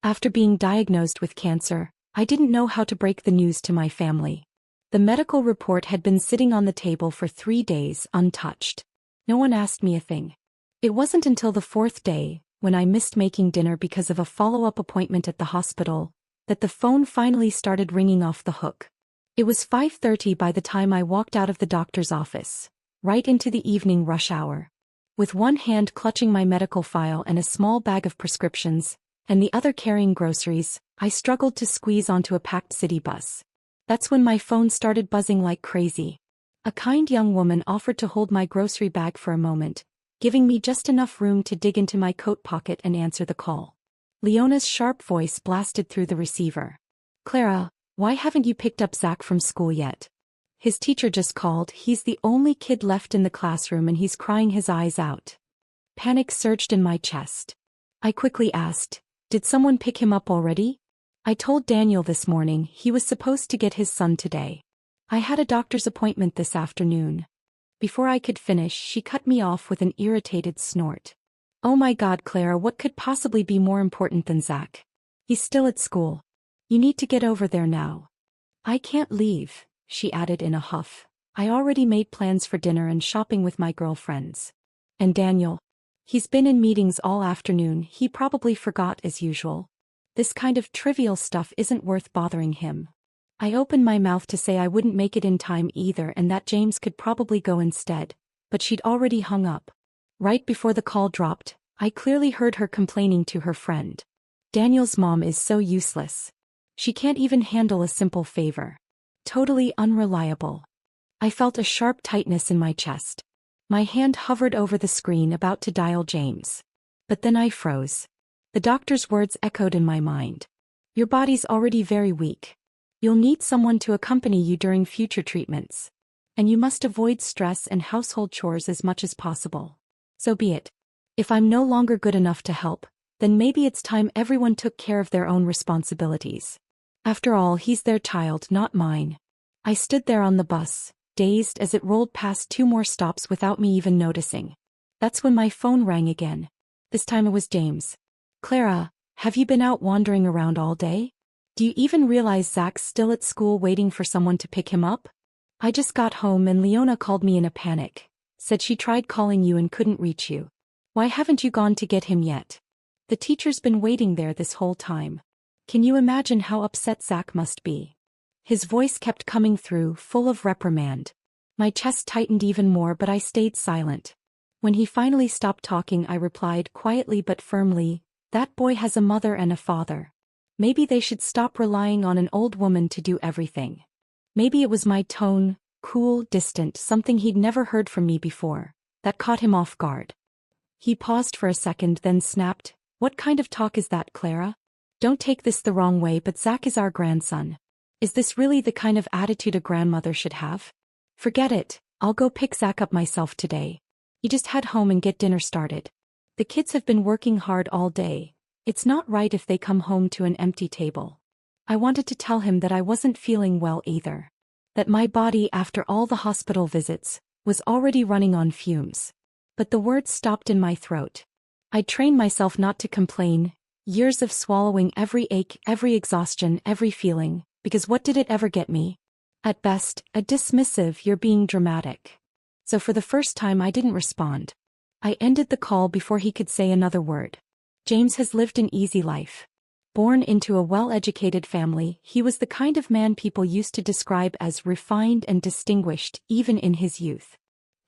After being diagnosed with cancer, I didn't know how to break the news to my family. The medical report had been sitting on the table for 3 days, untouched. No one asked me a thing. It wasn't until the 4th day, when I missed making dinner because of a follow-up appointment at the hospital, that the phone finally started ringing off the hook. It was 5:30 by the time I walked out of the doctor's office, right into the evening rush hour. With one hand clutching my medical file and a small bag of prescriptions, and the other carrying groceries, I struggled to squeeze onto a packed city bus. That's when my phone started buzzing like crazy. A kind young woman offered to hold my grocery bag for a moment, giving me just enough room to dig into my coat pocket and answer the call. Leona's sharp voice blasted through the receiver. "Clara, why haven't you picked up Zach from school yet? His teacher just called, he's the only kid left in the classroom and he's crying his eyes out." Panic surged in my chest. I quickly asked, "Did someone pick him up already?" "I told Daniel this morning he was supposed to get his son today. I had a doctor's appointment this afternoon." Before I could finish, she cut me off with an irritated snort. "Oh my God, Clara, what could possibly be more important than Zach? He's still at school. You need to get over there now." "I can't leave," she added in a huff. "I already made plans for dinner and shopping with my girlfriends. And Daniel? He's been in meetings all afternoon, he probably forgot as usual. This kind of trivial stuff isn't worth bothering him." I opened my mouth to say I wouldn't make it in time either and that James could probably go instead, but she'd already hung up. Right before the call dropped, I clearly heard her complaining to her friend. "Daniel's mom is so useless. She can't even handle a simple favor. Totally unreliable." I felt a sharp tightness in my chest. My hand hovered over the screen about to dial James. But then I froze. The doctor's words echoed in my mind. "Your body's already very weak. You'll need someone to accompany you during future treatments. And you must avoid stress and household chores as much as possible. So be it. If I'm no longer good enough to help, then maybe it's time everyone took care of their own responsibilities. After all, he's their child, not mine." I stood there on the bus, dazed as it rolled past 2 more stops without me even noticing. That's when my phone rang again. This time it was James. "Clara, have you been out wandering around all day? Do you even realize Zach's still at school waiting for someone to pick him up? I just got home and Leona called me in a panic. Said she tried calling you and couldn't reach you. Why haven't you gone to get him yet? The teacher's been waiting there this whole time. Can you imagine how upset Zach must be?" His voice kept coming through, full of reprimand. My chest tightened even more, but I stayed silent. When he finally stopped talking, I replied quietly but firmly, "That boy has a mother and a father. Maybe they should stop relying on an old woman to do everything." Maybe it was my tone, cool, distant, something he'd never heard from me before, that caught him off guard. He paused for a second, then snapped, "What kind of talk is that, Clara? Don't take this the wrong way, but Zach is our grandson. Is this really the kind of attitude a grandmother should have? Forget it, I'll go pick Zach up myself today. You just head home and get dinner started. The kids have been working hard all day. It's not right if they come home to an empty table." I wanted to tell him that I wasn't feeling well either. That my body, after all the hospital visits, was already running on fumes. But the words stopped in my throat. I'd trained myself not to complain, years of swallowing every ache, every exhaustion, every feeling, because what did it ever get me? At best, a dismissive "you're being dramatic." So for the first time I didn't respond. I ended the call before he could say another word. James has lived an easy life. Born into a well-educated family, he was the kind of man people used to describe as refined and distinguished even in his youth.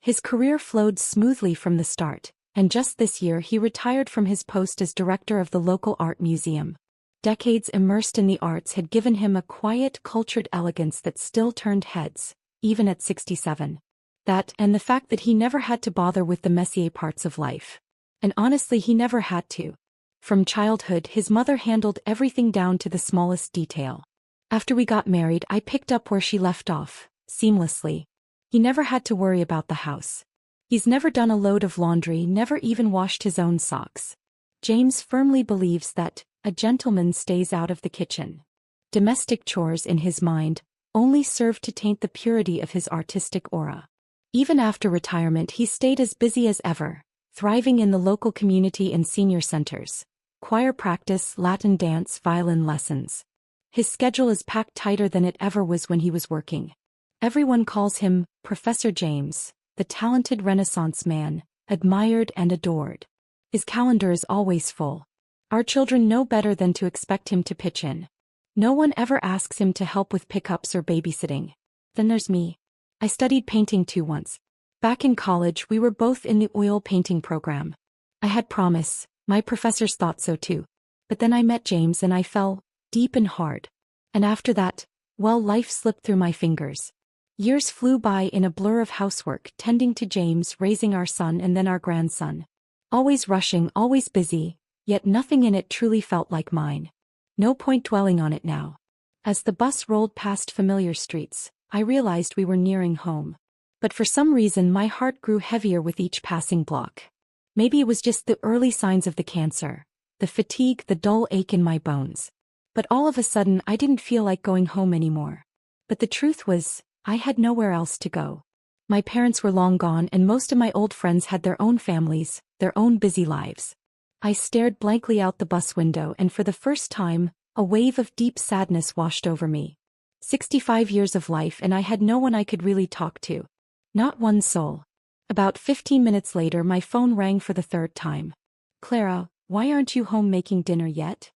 His career flowed smoothly from the start, and just this year he retired from his post as director of the local art museum. Decades immersed in the arts had given him a quiet, cultured elegance that still turned heads, even at 67. That, and the fact that he never had to bother with the messier parts of life. And honestly, he never had to. From childhood, his mother handled everything down to the smallest detail. After we got married, I picked up where she left off, seamlessly. He never had to worry about the house. He's never done a load of laundry, never even washed his own socks. James firmly believes that a gentleman stays out of the kitchen. Domestic chores, in his mind, only served to taint the purity of his artistic aura. Even after retirement, he stayed as busy as ever, thriving in the local community and senior centers, choir practice, Latin dance, violin lessons. His schedule is packed tighter than it ever was when he was working. Everyone calls him Professor James, the talented Renaissance man, admired and adored. His calendar is always full. Our children know better than to expect him to pitch in. No one ever asks him to help with pickups or babysitting. Then there's me. I studied painting too once. Back in college, we were both in the oil painting program. I had promise, my professors thought so too. But then I met James and I fell deep and hard. And after that, well, life slipped through my fingers. Years flew by in a blur of housework, tending to James, raising our son and then our grandson. Always rushing, always busy, yet nothing in it truly felt like mine. No point dwelling on it now. As the bus rolled past familiar streets, I realized we were nearing home. But for some reason my heart grew heavier with each passing block. Maybe it was just the early signs of the cancer, the fatigue, the dull ache in my bones. But all of a sudden I didn't feel like going home anymore. But the truth was, I had nowhere else to go. My parents were long gone and most of my old friends had their own families, their own busy lives. I stared blankly out the bus window and for the first time, a wave of deep sadness washed over me. 65 years of life and I had no one I could really talk to. Not one soul. About 15 minutes later my phone rang for the third time. Clara, why aren't you home making dinner yet?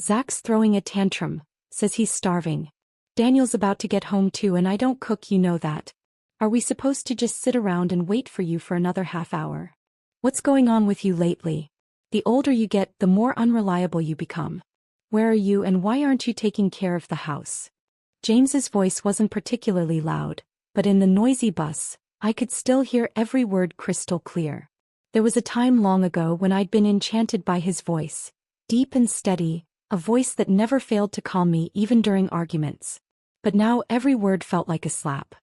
Zach's throwing a tantrum, says he's starving. Daniel's about to get home too and I don't cook, you know that. Are we supposed to just sit around and wait for you for another half hour? What's going on with you lately? The older you get, the more unreliable you become. Where are you and why aren't you taking care of the house? James's voice wasn't particularly loud, but in the noisy bus, I could still hear every word crystal clear. There was a time long ago when I'd been enchanted by his voice, deep and steady, a voice that never failed to calm me even during arguments. But now every word felt like a slap.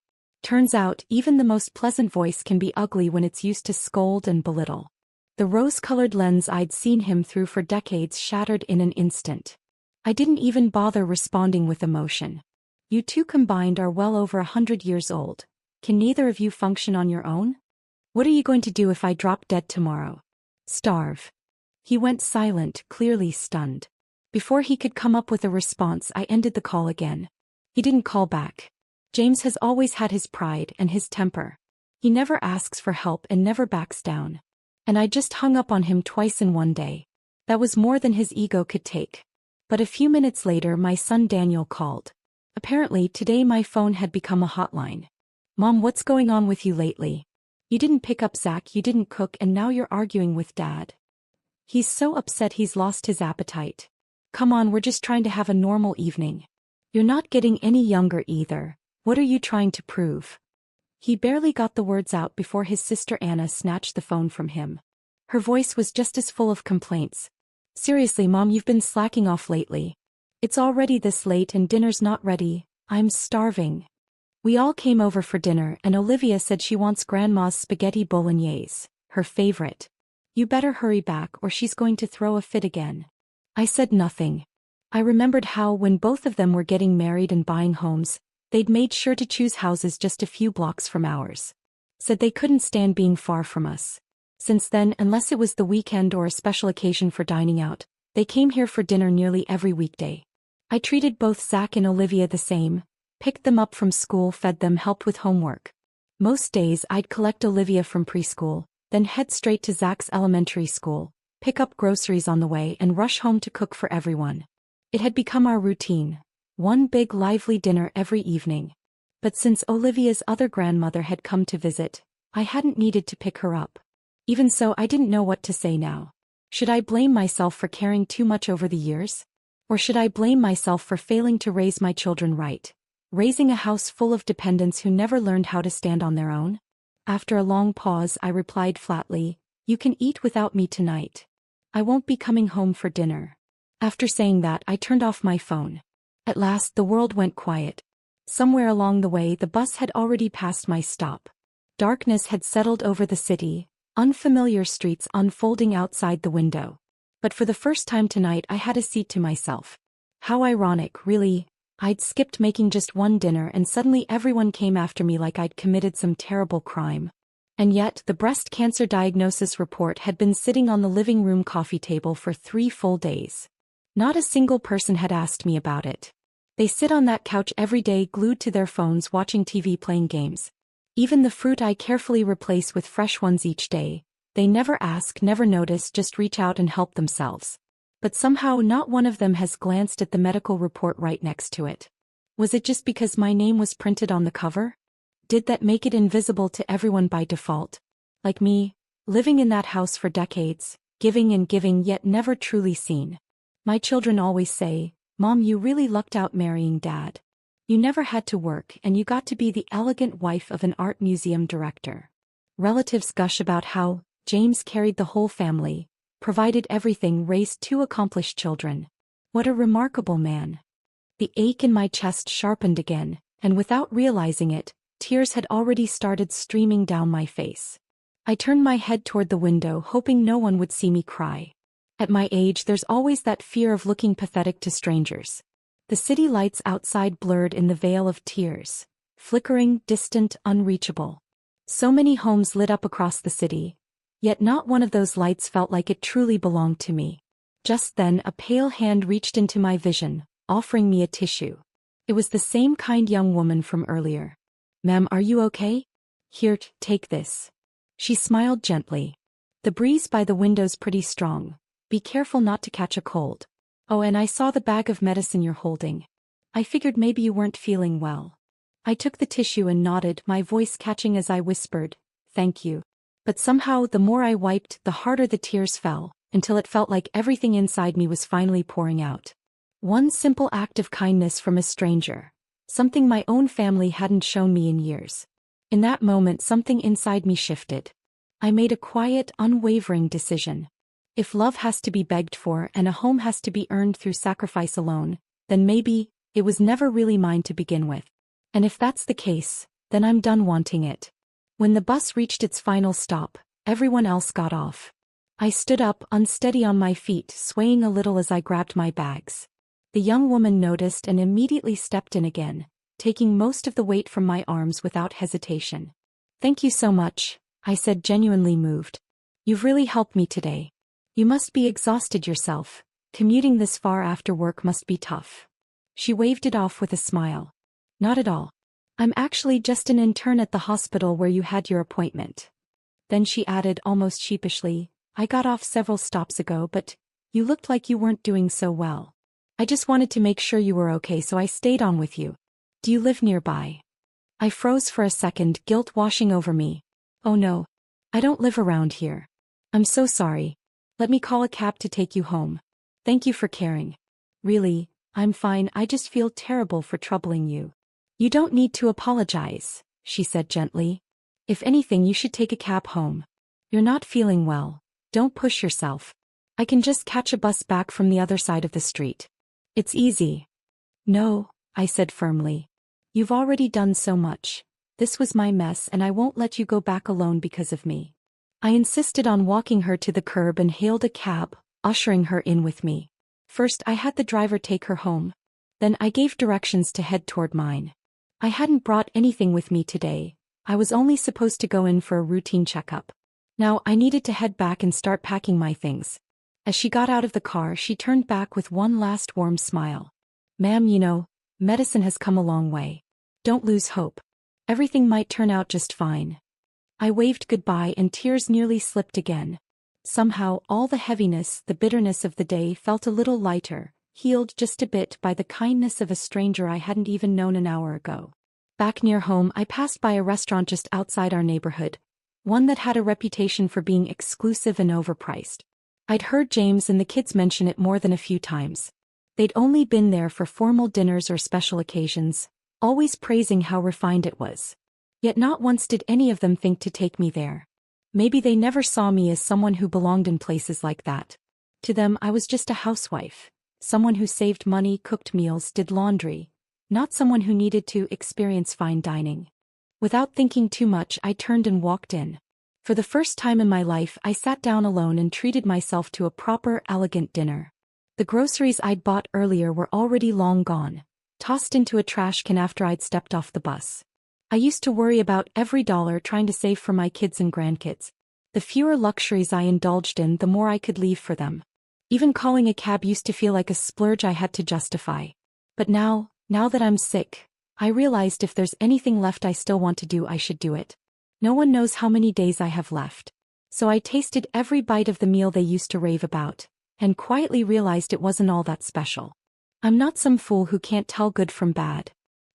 Turns out, even the most pleasant voice can be ugly when it's used to scold and belittle. The rose-colored lens I'd seen him through for decades shattered in an instant. I didn't even bother responding with emotion. You two combined are well over 100 years old. Can neither of you function on your own? What are you going to do if I drop dead tomorrow? Starve. He went silent, clearly stunned. Before he could come up with a response, I ended the call again. He didn't call back. James has always had his pride and his temper. He never asks for help and never backs down. And I just hung up on him twice in one day. That was more than his ego could take. But a few minutes later my son Daniel called. Apparently today my phone had become a hotline. Mom, what's going on with you lately? You didn't pick up Zach, you didn't cook, and now you're arguing with Dad. He's so upset he's lost his appetite. Come on, we're just trying to have a normal evening. You're not getting any younger either. What are you trying to prove? He barely got the words out before his sister Anna snatched the phone from him. Her voice was just as full of complaints. Seriously, Mom, you've been slacking off lately. It's already this late and dinner's not ready. I'm starving. We all came over for dinner and Olivia said she wants Grandma's spaghetti bolognese, her favorite. You better hurry back or she's going to throw a fit again. I said nothing. I remembered how when both of them were getting married and buying homes, they'd made sure to choose houses just a few blocks from ours. Said they couldn't stand being far from us. Since then, unless it was the weekend or a special occasion for dining out, they came here for dinner nearly every weekday. I treated both Zach and Olivia the same, picked them up from school, fed them, helped with homework. Most days I'd collect Olivia from preschool, then head straight to Zach's elementary school, pick up groceries on the way and rush home to cook for everyone. It had become our routine. One big lively dinner every evening. But since Olivia's other grandmother had come to visit, I hadn't needed to pick her up. Even so, I didn't know what to say now. Should I blame myself for caring too much over the years? Or should I blame myself for failing to raise my children right? Raising a house full of dependents who never learned how to stand on their own? After a long pause, I replied flatly, "You can eat without me tonight. I won't be coming home for dinner." After saying that, I turned off my phone. At last, the world went quiet. Somewhere along the way, the bus had already passed my stop. Darkness had settled over the city, unfamiliar streets unfolding outside the window. But for the first time tonight, I had a seat to myself. How ironic, really. I'd skipped making just one dinner and suddenly everyone came after me like I'd committed some terrible crime. And yet, the breast cancer diagnosis report had been sitting on the living room coffee table for 3 full days. Not a single person had asked me about it. They sit on that couch every day glued to their phones watching TV playing games. Even the fruit I carefully replace with fresh ones each day, they never ask, never notice, just reach out and help themselves. But somehow not one of them has glanced at the medical report right next to it. Was it just because my name was printed on the cover? Did that make it invisible to everyone by default? Like me, living in that house for decades, giving and giving yet never truly seen. My children always say, "Mom, you really lucked out marrying Dad. You never had to work and you got to be the elegant wife of an art museum director." Relatives gush about how James carried the whole family, provided everything, raised 2 accomplished children. What a remarkable man. The ache in my chest sharpened again, and without realizing it, tears had already started streaming down my face. I turned my head toward the window, hoping no one would see me cry. At my age, there's always that fear of looking pathetic to strangers. The city lights outside blurred in the veil of tears, flickering, distant, unreachable. So many homes lit up across the city, yet not one of those lights felt like it truly belonged to me. Just then, a pale hand reached into my vision, offering me a tissue. It was the same kind young woman from earlier. "Ma'am, are you okay? Here, take this." She smiled gently. "The breeze by the window's pretty strong. Be careful not to catch a cold. Oh, and I saw the bag of medicine you're holding. I figured maybe you weren't feeling well." I took the tissue and nodded, my voice catching as I whispered, "Thank you." But somehow the more I wiped, the harder the tears fell, until it felt like everything inside me was finally pouring out. One simple act of kindness from a stranger. Something my own family hadn't shown me in years. In that moment, something inside me shifted. I made a quiet, unwavering decision. If love has to be begged for and a home has to be earned through sacrifice alone, then maybe it was never really mine to begin with. And if that's the case, then I'm done wanting it. When the bus reached its final stop, everyone else got off. I stood up, unsteady on my feet, swaying a little as I grabbed my bags. The young woman noticed and immediately stepped in again, taking most of the weight from my arms without hesitation. "Thank you so much," I said, genuinely moved. "You've really helped me today. You must be exhausted yourself. Commuting this far after work must be tough." She waved it off with a smile. "Not at all. I'm actually just an intern at the hospital where you had your appointment." Then she added almost sheepishly, "I got off several stops ago, but you looked like you weren't doing so well. I just wanted to make sure you were okay, so I stayed on with you. Do you live nearby?" I froze for a second, guilt washing over me. "Oh no. I don't live around here. I'm so sorry. Let me call a cab to take you home. Thank you for caring." "Really, I'm fine, I just feel terrible for troubling you." "You don't need to apologize," she said gently. "If anything, you should take a cab home. You're not feeling well. Don't push yourself. I can just catch a bus back from the other side of the street. It's easy." "No," I said firmly. "You've already done so much. This was my mess and I won't let you go back alone because of me." I insisted on walking her to the curb and hailed a cab, ushering her in with me. First, I had the driver take her home. Then I gave directions to head toward mine. I hadn't brought anything with me today. I was only supposed to go in for a routine checkup. Now I needed to head back and start packing my things. As she got out of the car, she turned back with one last warm smile. "Ma'am, you know, medicine has come a long way. Don't lose hope. Everything might turn out just fine." I waved goodbye and tears nearly slipped again. Somehow, all the heaviness, the bitterness of the day felt a little lighter, healed just a bit by the kindness of a stranger I hadn't even known an hour ago. Back near home, I passed by a restaurant just outside our neighborhood, one that had a reputation for being exclusive and overpriced. I'd heard James and the kids mention it more than a few times. They'd only been there for formal dinners or special occasions, always praising how refined it was. Yet not once did any of them think to take me there. Maybe they never saw me as someone who belonged in places like that. To them, I was just a housewife, someone who saved money, cooked meals, did laundry, not someone who needed to experience fine dining. Without thinking too much, I turned and walked in. For the first time in my life, I sat down alone and treated myself to a proper, elegant dinner. The groceries I'd bought earlier were already long gone, tossed into a trash can after I'd stepped off the bus. I used to worry about every dollar trying to save for my kids and grandkids. The fewer luxuries I indulged in, the more I could leave for them. Even calling a cab used to feel like a splurge I had to justify. But now that I'm sick, I realized if there's anything left I still want to do, I should do it. No one knows how many days I have left. So I tasted every bite of the meal they used to rave about, and quietly realized it wasn't all that special. I'm not some fool who can't tell good from bad.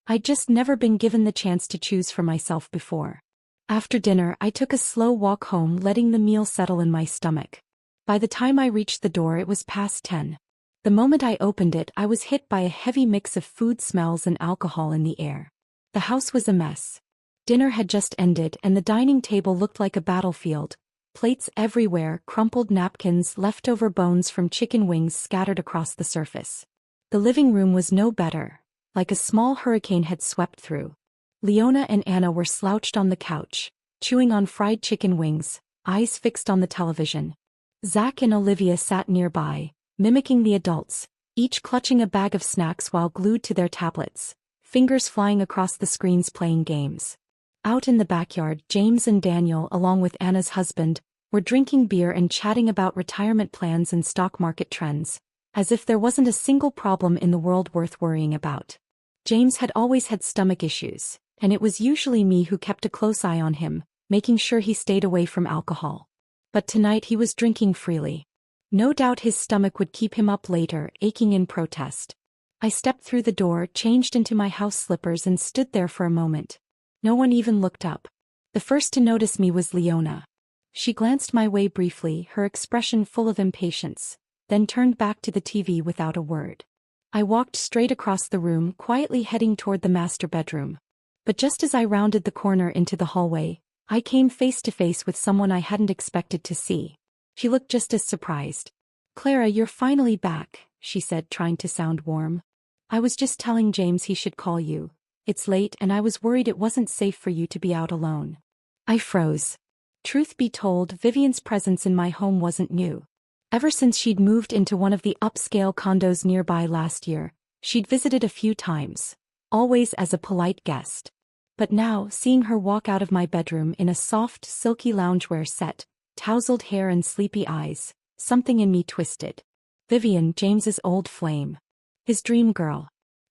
I'd just never been given the chance to choose for myself before. After dinner, I took a slow walk home, letting the meal settle in my stomach. By the time I reached the door, it was past 10. The moment I opened it, I was hit by a heavy mix of food smells and alcohol in the air. The house was a mess. Dinner had just ended, and the dining table looked like a battlefield. Plates everywhere, crumpled napkins, leftover bones from chicken wings scattered across the surface. The living room was no better, like a small hurricane had swept through. Leona and Anna were slouched on the couch, chewing on fried chicken wings, eyes fixed on the television. Zach and Olivia sat nearby, mimicking the adults, each clutching a bag of snacks while glued to their tablets, fingers flying across the screens playing games. Out in the backyard, James and Daniel, along with Anna's husband, were drinking beer and chatting about retirement plans and stock market trends, as if there wasn't a single problem in the world worth worrying about. James had always had stomach issues, and it was usually me who kept a close eye on him, making sure he stayed away from alcohol. But tonight he was drinking freely. No doubt his stomach would keep him up later, aching in protest. I stepped through the door, changed into my house slippers, and stood there for a moment. No one even looked up. The first to notice me was Leona. She glanced my way briefly, her expression full of impatience, then turned back to the TV without a word. I walked straight across the room, quietly heading toward the master bedroom. But just as I rounded the corner into the hallway, I came face to face with someone I hadn't expected to see. She looked just as surprised. "Clara, you're finally back," she said, trying to sound warm. "I was just telling James he should call you. It's late and I was worried it wasn't safe for you to be out alone." I froze. Truth be told, Vivian's presence in my home wasn't new. Ever since she'd moved into one of the upscale condos nearby last year, she'd visited a few times, always as a polite guest. But now, seeing her walk out of my bedroom in a soft, silky loungewear set, tousled hair and sleepy eyes, something in me twisted. Vivian, James's old flame. His dream girl.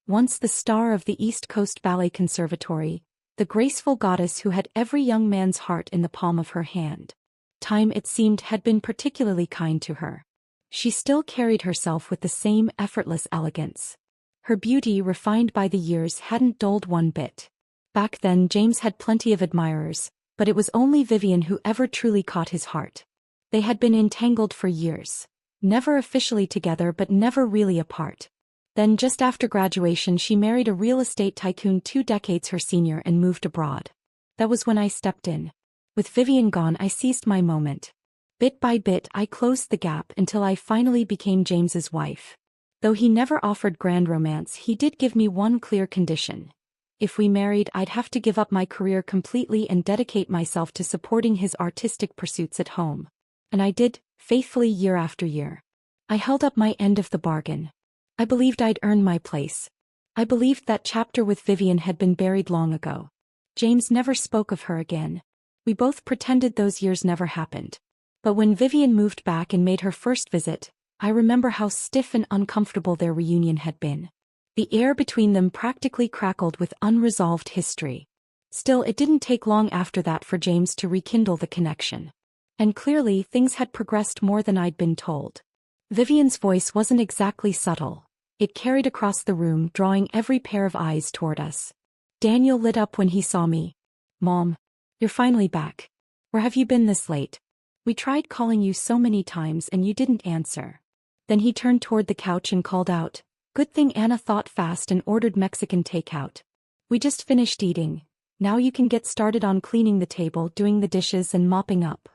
Once the star of the East Coast Ballet Conservatory, the graceful goddess who had every young man's heart in the palm of her hand. Time, it seemed, had been particularly kind to her. She still carried herself with the same effortless elegance. Her beauty, refined by the years, hadn't dulled one bit. Back then, James had plenty of admirers, but it was only Vivian who ever truly caught his heart. They had been entangled for years, never officially together but never really apart. Then just after graduation she married a real estate tycoon 2 decades her senior and moved abroad. That was when I stepped in. With Vivian gone, I seized my moment. Bit by bit I closed the gap until I finally became James's wife. Though he never offered grand romance, he did give me one clear condition. If we married, I'd have to give up my career completely and dedicate myself to supporting his artistic pursuits at home. And I did, faithfully year after year. I held up my end of the bargain. I believed I'd earned my place. I believed that chapter with Vivian had been buried long ago. James never spoke of her again. We both pretended those years never happened. But when Vivian moved back and made her first visit, I remember how stiff and uncomfortable their reunion had been. The air between them practically crackled with unresolved history. Still, it didn't take long after that for James to rekindle the connection. And clearly, things had progressed more than I'd been told. Vivian's voice wasn't exactly subtle. It carried across the room, drawing every pair of eyes toward us. Daniel lit up when he saw me. "Mom, you're finally back. Where have you been this late? We tried calling you so many times and you didn't answer." Then he turned toward the couch and called out, "Good thing Anna thought fast and ordered Mexican takeout. We just finished eating. Now you can get started on cleaning the table, doing the dishes and mopping up."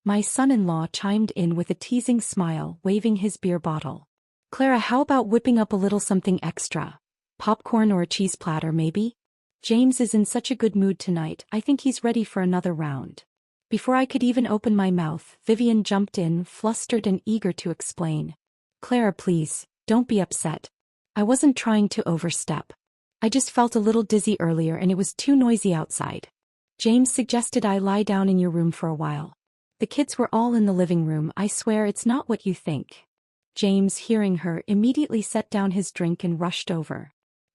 My son-in-law chimed in with a teasing smile, waving his beer bottle. "Clara, how about whipping up a little something extra? Popcorn or a cheese platter, maybe? James is in such a good mood tonight, I think he's ready for another round." Before I could even open my mouth, Vivian jumped in, flustered and eager to explain. "Clara, please, don't be upset. I wasn't trying to overstep. I just felt a little dizzy earlier and it was too noisy outside. James suggested I lie down in your room for a while. The kids were all in the living room. I swear it's not what you think. James, hearing her, immediately set down his drink and rushed over.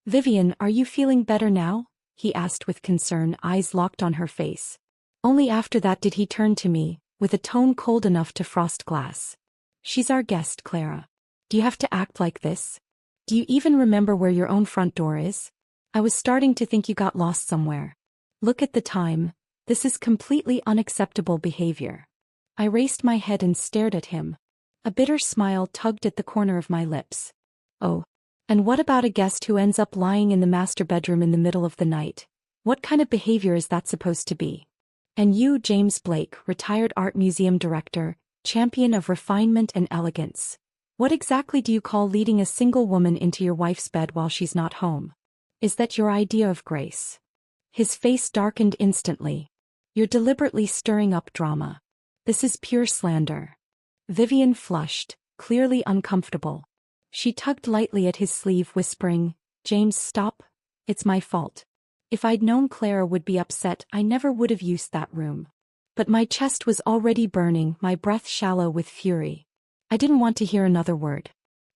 Vivian, are you feeling better now? He asked with concern, eyes locked on her face. Only after that did he turn to me, with a tone cold enough to frost glass. She's our guest, Clara. Do you have to act like this? Do you even remember where your own front door is? I was starting to think you got lost somewhere. Look at the time. This is completely unacceptable behavior. I raised my head and stared at him. A bitter smile tugged at the corner of my lips. Oh. And what about a guest who ends up lying in the master bedroom in the middle of the night? What kind of behavior is that supposed to be? And you, James Blake, retired art museum director, champion of refinement and elegance. What exactly do you call leading a single woman into your wife's bed while she's not home? Is that your idea of grace? His face darkened instantly. You're deliberately stirring up drama. This is pure slander. Vivian flushed, clearly uncomfortable. She tugged lightly at his sleeve, whispering, James, stop. It's my fault. If I'd known Clara would be upset, I never would have used that room. But my chest was already burning, my breath shallow with fury. I didn't want to hear another word.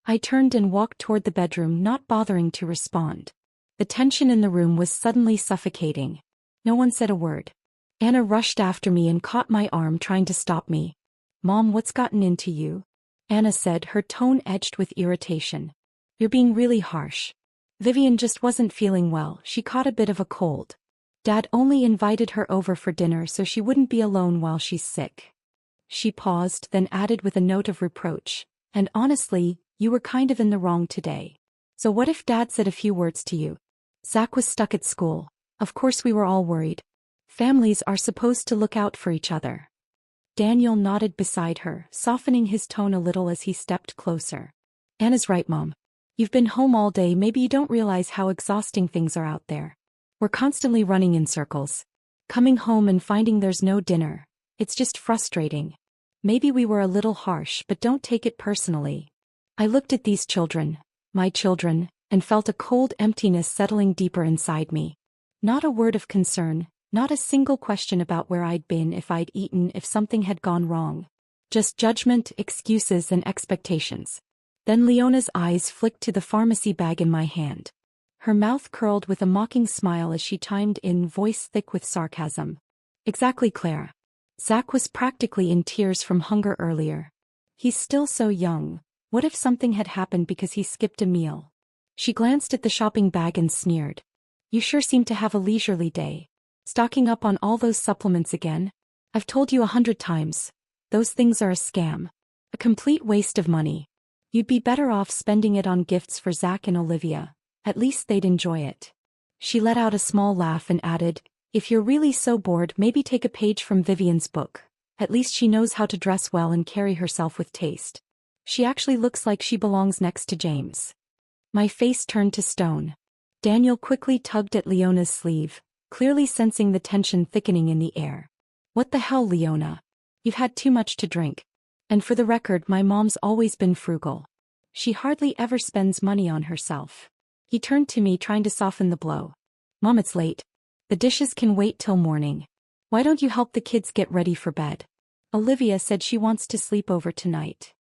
I turned and walked toward the bedroom, not bothering to respond. The tension in the room was suddenly suffocating. No one said a word. Anna rushed after me and caught my arm, trying to stop me. Mom, what's gotten into you? Anna said, her tone edged with irritation. You're being really harsh. Vivian just wasn't feeling well. She caught a bit of a cold. Dad only invited her over for dinner so she wouldn't be alone while she's sick. She paused, then added with a note of reproach, and honestly, you were kind of in the wrong today. So what if Dad said a few words to you? Zach was stuck at school. Of course we were all worried. Families are supposed to look out for each other. Daniel nodded beside her, softening his tone a little as he stepped closer. Anna's right, Mom. You've been home all day, maybe you don't realize how exhausting things are out there. We're constantly running in circles. Coming home and finding there's no dinner. It's just frustrating. Maybe we were a little harsh, but don't take it personally. I looked at these children, my children, and felt a cold emptiness settling deeper inside me. Not a word of concern, not a single question about where I'd been, if I'd eaten, if something had gone wrong. Just judgment, excuses, and expectations. Then Leona's eyes flicked to the pharmacy bag in my hand. Her mouth curled with a mocking smile as she chimed in, voice thick with sarcasm. Exactly, Clara. Zach was practically in tears from hunger earlier. He's still so young. What if something had happened because he skipped a meal? She glanced at the shopping bag and sneered. You sure seem to have a leisurely day. Stocking up on all those supplements again? I've told you 100 times. Those things are a scam. A complete waste of money. You'd be better off spending it on gifts for Zach and Olivia. At least they'd enjoy it. She let out a small laugh and added, if you're really so bored, maybe take a page from Vivian's book. At least she knows how to dress well and carry herself with taste. She actually looks like she belongs next to James. My face turned to stone. Daniel quickly tugged at Leona's sleeve, clearly sensing the tension thickening in the air. What the hell, Leona? You've had too much to drink. And for the record, my mom's always been frugal. She hardly ever spends money on herself. He turned to me, trying to soften the blow. Mom, it's late. The dishes can wait till morning. Why don't you help the kids get ready for bed? Olivia said she wants to sleep over tonight.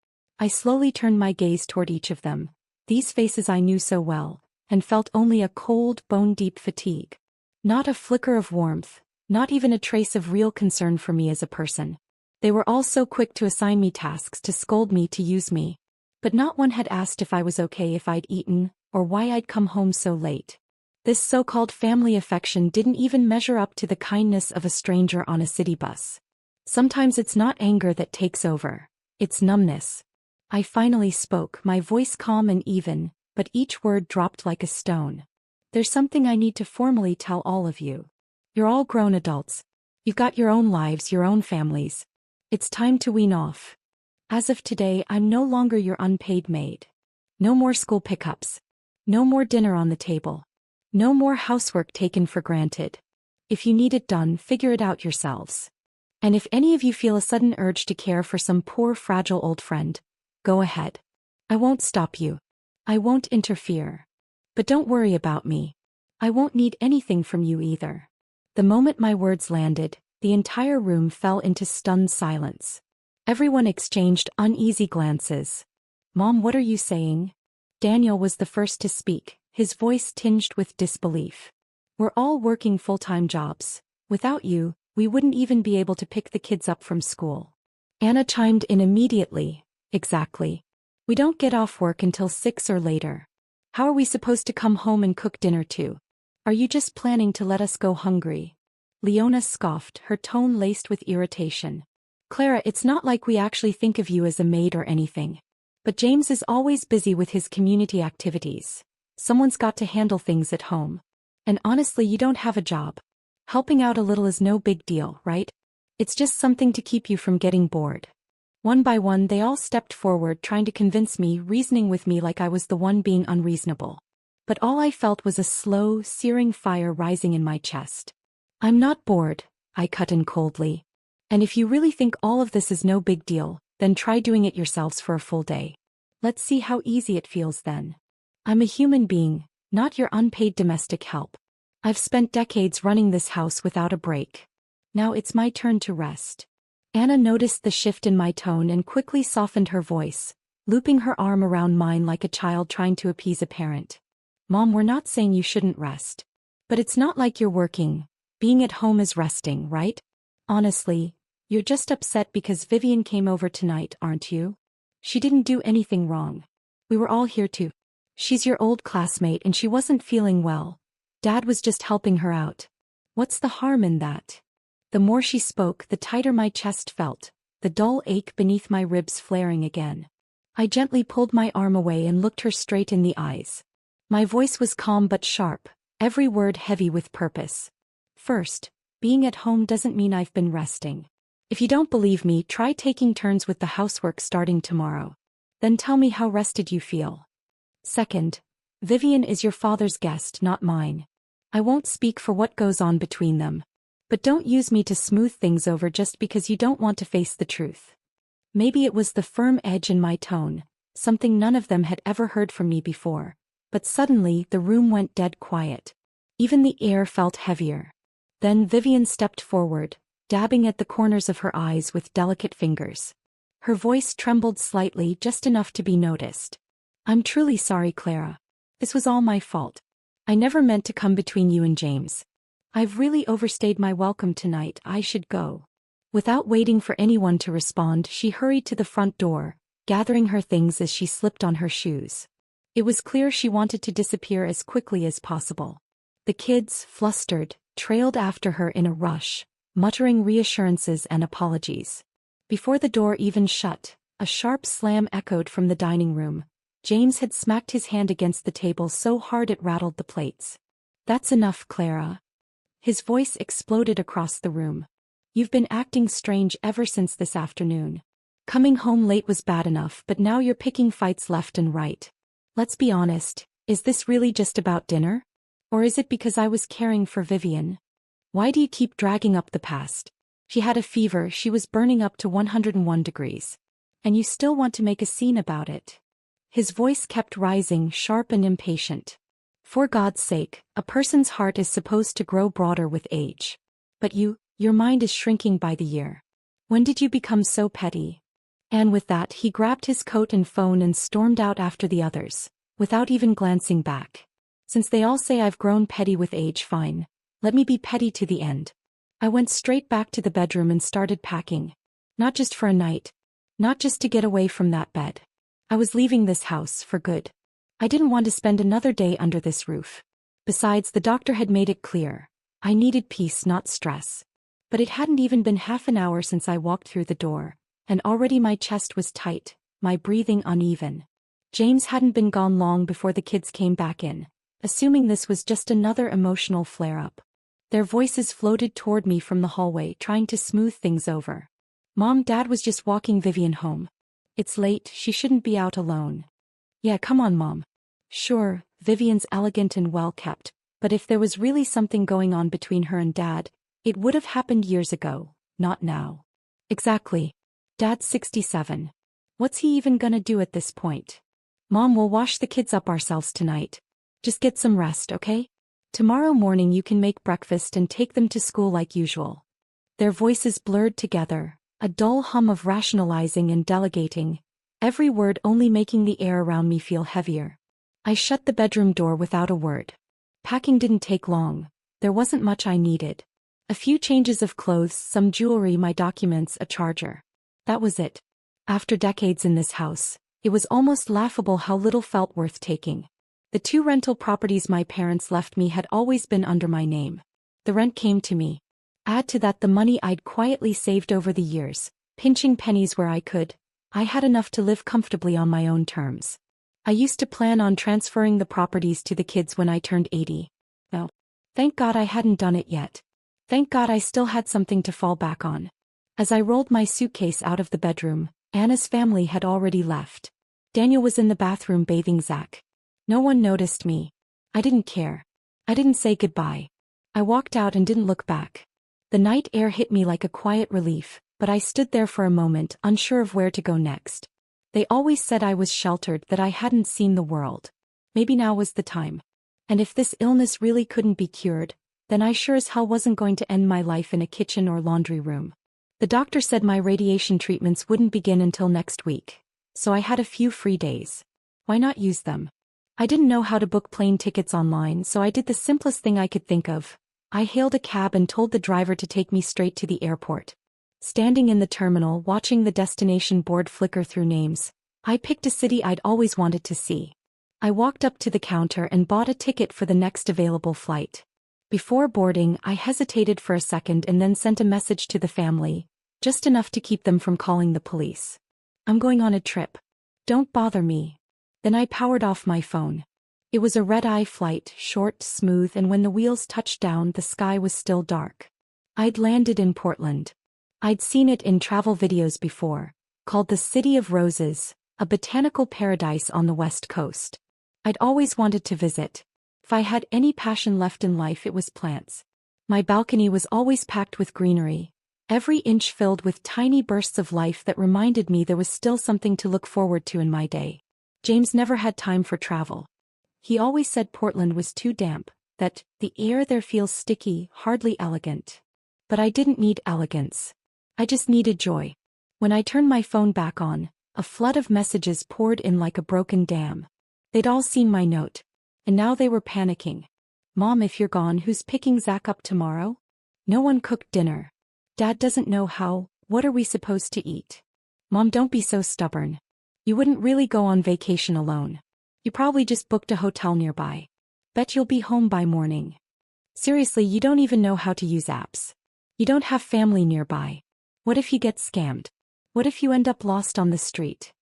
I slowly turned my gaze toward each of them. These faces I knew so well, and felt only a cold, bone-deep fatigue. Not a flicker of warmth, not even a trace of real concern for me as a person. They were all so quick to assign me tasks, to scold me, to use me. But not one had asked if I was okay, if I'd eaten, or why I'd come home so late. This so-called family affection didn't even measure up to the kindness of a stranger on a city bus. Sometimes it's not anger that takes over. It's numbness. I finally spoke, my voice calm and even, but each word dropped like a stone. There's something I need to formally tell all of you. You're all grown adults. You've got your own lives, your own families. It's time to wean off. As of today, I'm no longer your unpaid maid. No more school pickups. No more dinner on the table. No more housework taken for granted. If you need it done, figure it out yourselves. And if any of you feel a sudden urge to care for some poor, fragile old friend, go ahead. I won't stop you. I won't interfere. But don't worry about me. I won't need anything from you either. The moment my words landed, the entire room fell into stunned silence. Everyone exchanged uneasy glances. Mom, what are you saying? Daniel was the first to speak, his voice tinged with disbelief. We're all working full-time jobs. Without you, we wouldn't even be able to pick the kids up from school. Anna chimed in immediately. Exactly. We don't get off work until 6 or later. How are we supposed to come home and cook dinner too? Are you just planning to let us go hungry? Leona scoffed, her tone laced with irritation. Clara, it's not like we actually think of you as a maid or anything. But James is always busy with his community activities. Someone's got to handle things at home. And honestly, you don't have a job. Helping out a little is no big deal, right? It's just something to keep you from getting bored. One by one they all stepped forward trying to convince me, reasoning with me like I was the one being unreasonable. But all I felt was a slow, searing fire rising in my chest. I'm not bored, I cut in coldly. And if you really think all of this is no big deal, then try doing it yourselves for a full day. Let's see how easy it feels then. I'm a human being, not your unpaid domestic help. I've spent decades running this house without a break. Now it's my turn to rest. Anna noticed the shift in my tone and quickly softened her voice, looping her arm around mine like a child trying to appease a parent. Mom, we're not saying you shouldn't rest. But it's not like you're working. Being at home is resting, right? Honestly, you're just upset because Vivian came over tonight, aren't you? She didn't do anything wrong. We were all here too. She's your old classmate and she wasn't feeling well. Dad was just helping her out. What's the harm in that? The more she spoke, the tighter my chest felt, the dull ache beneath my ribs flaring again. I gently pulled my arm away and looked her straight in the eyes. My voice was calm but sharp, every word heavy with purpose. First, being at home doesn't mean I've been resting. If you don't believe me, try taking turns with the housework starting tomorrow. Then tell me how rested you feel. Second, Vivian is your father's guest, not mine. I won't speak for what goes on between them. But don't use me to smooth things over just because you don't want to face the truth. Maybe it was the firm edge in my tone, something none of them had ever heard from me before. But suddenly the room went dead quiet. Even the air felt heavier. Then Vivian stepped forward, dabbing at the corners of her eyes with delicate fingers. Her voice trembled slightly, just enough to be noticed. I'm truly sorry, Clara. This was all my fault. I never meant to come between you and James. I've really overstayed my welcome tonight. I should go. Without waiting for anyone to respond, she hurried to the front door, gathering her things as she slipped on her shoes. It was clear she wanted to disappear as quickly as possible. The kids, flustered, trailed after her in a rush, muttering reassurances and apologies. Before the door even shut, a sharp slam echoed from the dining room. James had smacked his hand against the table so hard it rattled the plates. That's enough, Clara. His voice exploded across the room. You've been acting strange ever since this afternoon. Coming home late was bad enough, but now you're picking fights left and right. Let's be honest, is this really just about dinner? Or is it because I was caring for Vivian? Why do you keep dragging up the past? She had a fever, she was burning up to 101 degrees. And you still want to make a scene about it. His voice kept rising, sharp and impatient. For God's sake, a person's heart is supposed to grow broader with age. But your mind is shrinking by the year. When did you become so petty? And with that he grabbed his coat and phone and stormed out after the others, without even glancing back. Since they all say I've grown petty with age, fine. Let me be petty to the end. I went straight back to the bedroom and started packing. Not just for a night. Not just to get away from that bed. I was leaving this house for good. I didn't want to spend another day under this roof. Besides, the doctor had made it clear. I needed peace, not stress. But it hadn't even been half an hour since I walked through the door, and already my chest was tight, my breathing uneven. James hadn't been gone long before the kids came back in, assuming this was just another emotional flare-up. Their voices floated toward me from the hallway, trying to smooth things over. Mom, Dad was just walking Vivian home. It's late, she shouldn't be out alone. Yeah, come on, Mom. Sure, Vivian's elegant and well-kept, but if there was really something going on between her and Dad, it would have happened years ago, not now. Exactly. Dad's 67. What's he even gonna do at this point? Mom, we'll wash the kids up ourselves tonight. Just get some rest, okay? Tomorrow morning you can make breakfast and take them to school like usual. Their voices blurred together, a dull hum of rationalizing and delegating, every word only making the air around me feel heavier. I shut the bedroom door without a word. Packing didn't take long. There wasn't much I needed. A few changes of clothes, some jewelry, my documents, a charger. That was it. After decades in this house, it was almost laughable how little felt worth taking. The 2 rental properties my parents left me had always been under my name. The rent came to me. Add to that the money I'd quietly saved over the years, pinching pennies where I could. I had enough to live comfortably on my own terms. I used to plan on transferring the properties to the kids when I turned 80. Well, thank God I hadn't done it yet. Thank God I still had something to fall back on. As I rolled my suitcase out of the bedroom, Anna's family had already left. Daniel was in the bathroom bathing Zach. No one noticed me. I didn't care. I didn't say goodbye. I walked out and didn't look back. The night air hit me like a quiet relief, but I stood there for a moment, unsure of where to go next. They always said I was sheltered, that I hadn't seen the world. Maybe now was the time. And if this illness really couldn't be cured, then I sure as hell wasn't going to end my life in a kitchen or laundry room. The doctor said my radiation treatments wouldn't begin until next week, so I had a few free days. Why not use them? I didn't know how to book plane tickets online, so I did the simplest thing I could think of. I hailed a cab and told the driver to take me straight to the airport. Standing in the terminal, watching the destination board flicker through names, I picked a city I'd always wanted to see. I walked up to the counter and bought a ticket for the next available flight. Before boarding, I hesitated for a second and then sent a message to the family, just enough to keep them from calling the police. I'm going on a trip. Don't bother me. Then I powered off my phone. It was a red-eye flight, short, smooth, and when the wheels touched down, the sky was still dark. I'd landed in Portland. I'd seen it in travel videos before, called the City of Roses, a botanical paradise on the West Coast. I'd always wanted to visit. If I had any passion left in life, it was plants. My balcony was always packed with greenery, every inch filled with tiny bursts of life that reminded me there was still something to look forward to in my day. James never had time for travel. He always said Portland was too damp, that the air there feels sticky, hardly elegant. But I didn't need elegance. I just needed joy. When I turned my phone back on, a flood of messages poured in like a broken dam. They'd all seen my note. And now they were panicking. Mom, if you're gone, who's picking Zach up tomorrow? No one cooked dinner. Dad doesn't know how. What are we supposed to eat? Mom, don't be so stubborn. You wouldn't really go on vacation alone. You probably just booked a hotel nearby. Bet you'll be home by morning. Seriously, you don't even know how to use apps. You don't have family nearby. What if you get scammed? What if you end up lost on the street?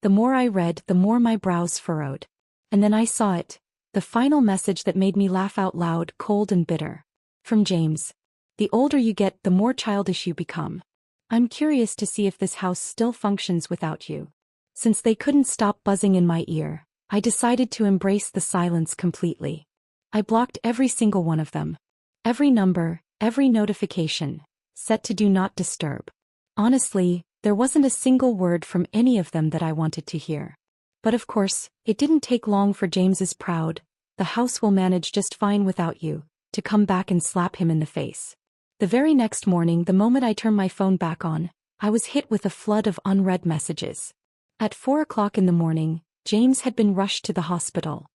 The more I read, the more my brows furrowed. And then I saw it, the final message that made me laugh out loud, cold and bitter. From James. The older you get, the more childish you become. I'm curious to see if this house still functions without you. Since they couldn't stop buzzing in my ear, I decided to embrace the silence completely. I blocked every single one of them. Every number, every notification, set to do not disturb. Honestly, there wasn't a single word from any of them that I wanted to hear. But of course, it didn't take long for James's proud, "The house will manage just fine without you," to come back and slap him in the face. The very next morning, the moment I turned my phone back on, I was hit with a flood of unread messages. At 4 o'clock in the morning, James had been rushed to the hospital.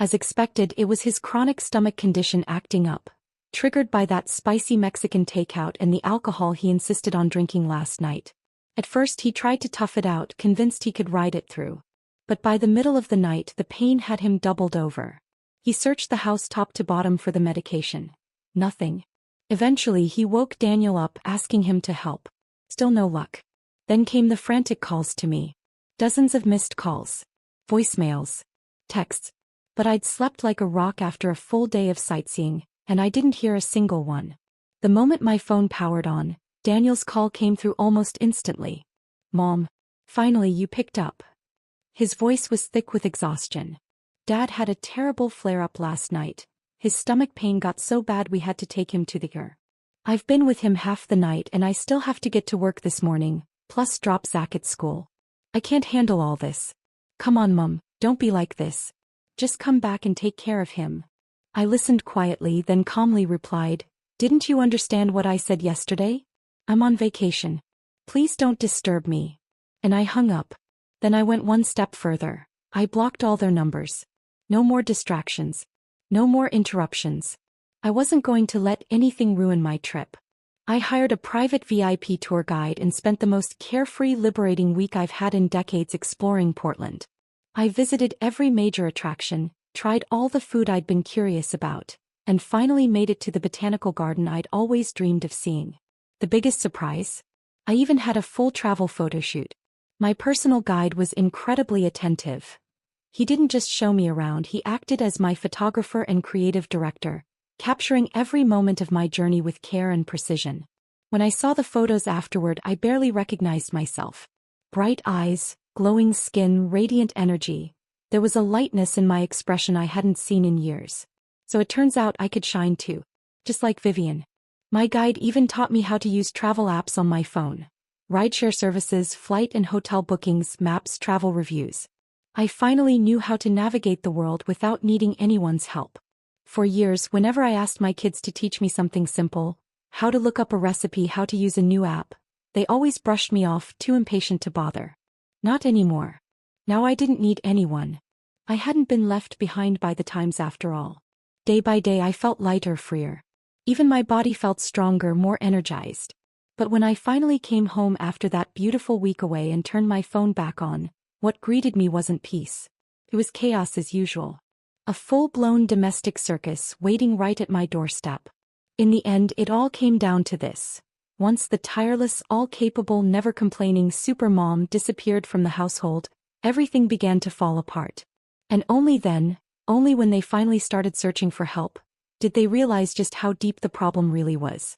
As expected, it was his chronic stomach condition acting up, triggered by that spicy Mexican takeout and the alcohol he insisted on drinking last night. At first he tried to tough it out, convinced he could ride it through. But by the middle of the night, the pain had him doubled over. He searched the house top to bottom for the medication. Nothing. Eventually he woke Daniel up, asking him to help. Still no luck. Then came the frantic calls to me. Dozens of missed calls. Voicemails. Texts. But I'd slept like a rock after a full day of sightseeing, and I didn't hear a single one. The moment my phone powered on, Daniel's call came through almost instantly. "Mom. Finally you picked up." His voice was thick with exhaustion. "Dad had a terrible flare-up last night. His stomach pain got so bad we had to take him to the ER. I've been with him half the night and I still have to get to work this morning, plus drop Zach at school. I can't handle all this. Come on, Mom, don't be like this. Just come back and take care of him." I listened quietly, then calmly replied, "Didn't you understand what I said yesterday? I'm on vacation. Please don't disturb me." And I hung up. Then I went one step further. I blocked all their numbers. No more distractions. No more interruptions. I wasn't going to let anything ruin my trip. I hired a private VIP tour guide and spent the most carefree, liberating week I've had in decades exploring Portland. I visited every major attraction, tried all the food I'd been curious about, and finally made it to the botanical garden I'd always dreamed of seeing. The biggest surprise? I even had a full travel photo shoot. My personal guide was incredibly attentive. He didn't just show me around, he acted as my photographer and creative director, capturing every moment of my journey with care and precision. When I saw the photos afterward, I barely recognized myself. Bright eyes, glowing skin, radiant energy. There was a lightness in my expression I hadn't seen in years. So it turns out I could shine too. Just like Vivian. My guide even taught me how to use travel apps on my phone. Rideshare services, flight and hotel bookings, maps, travel reviews. I finally knew how to navigate the world without needing anyone's help. For years, whenever I asked my kids to teach me something simple, how to look up a recipe, how to use a new app, they always brushed me off, too impatient to bother. Not anymore. Now I didn't need anyone. I hadn't been left behind by the times after all. Day by day I felt lighter, freer. Even my body felt stronger, more energized. But when I finally came home after that beautiful week away and turned my phone back on, what greeted me wasn't peace. It was chaos as usual. A full-blown domestic circus waiting right at my doorstep. In the end, it all came down to this. Once the tireless, all-capable, never-complaining supermom disappeared from the household, everything began to fall apart. And only then, only when they finally started searching for help, did they realize just how deep the problem really was.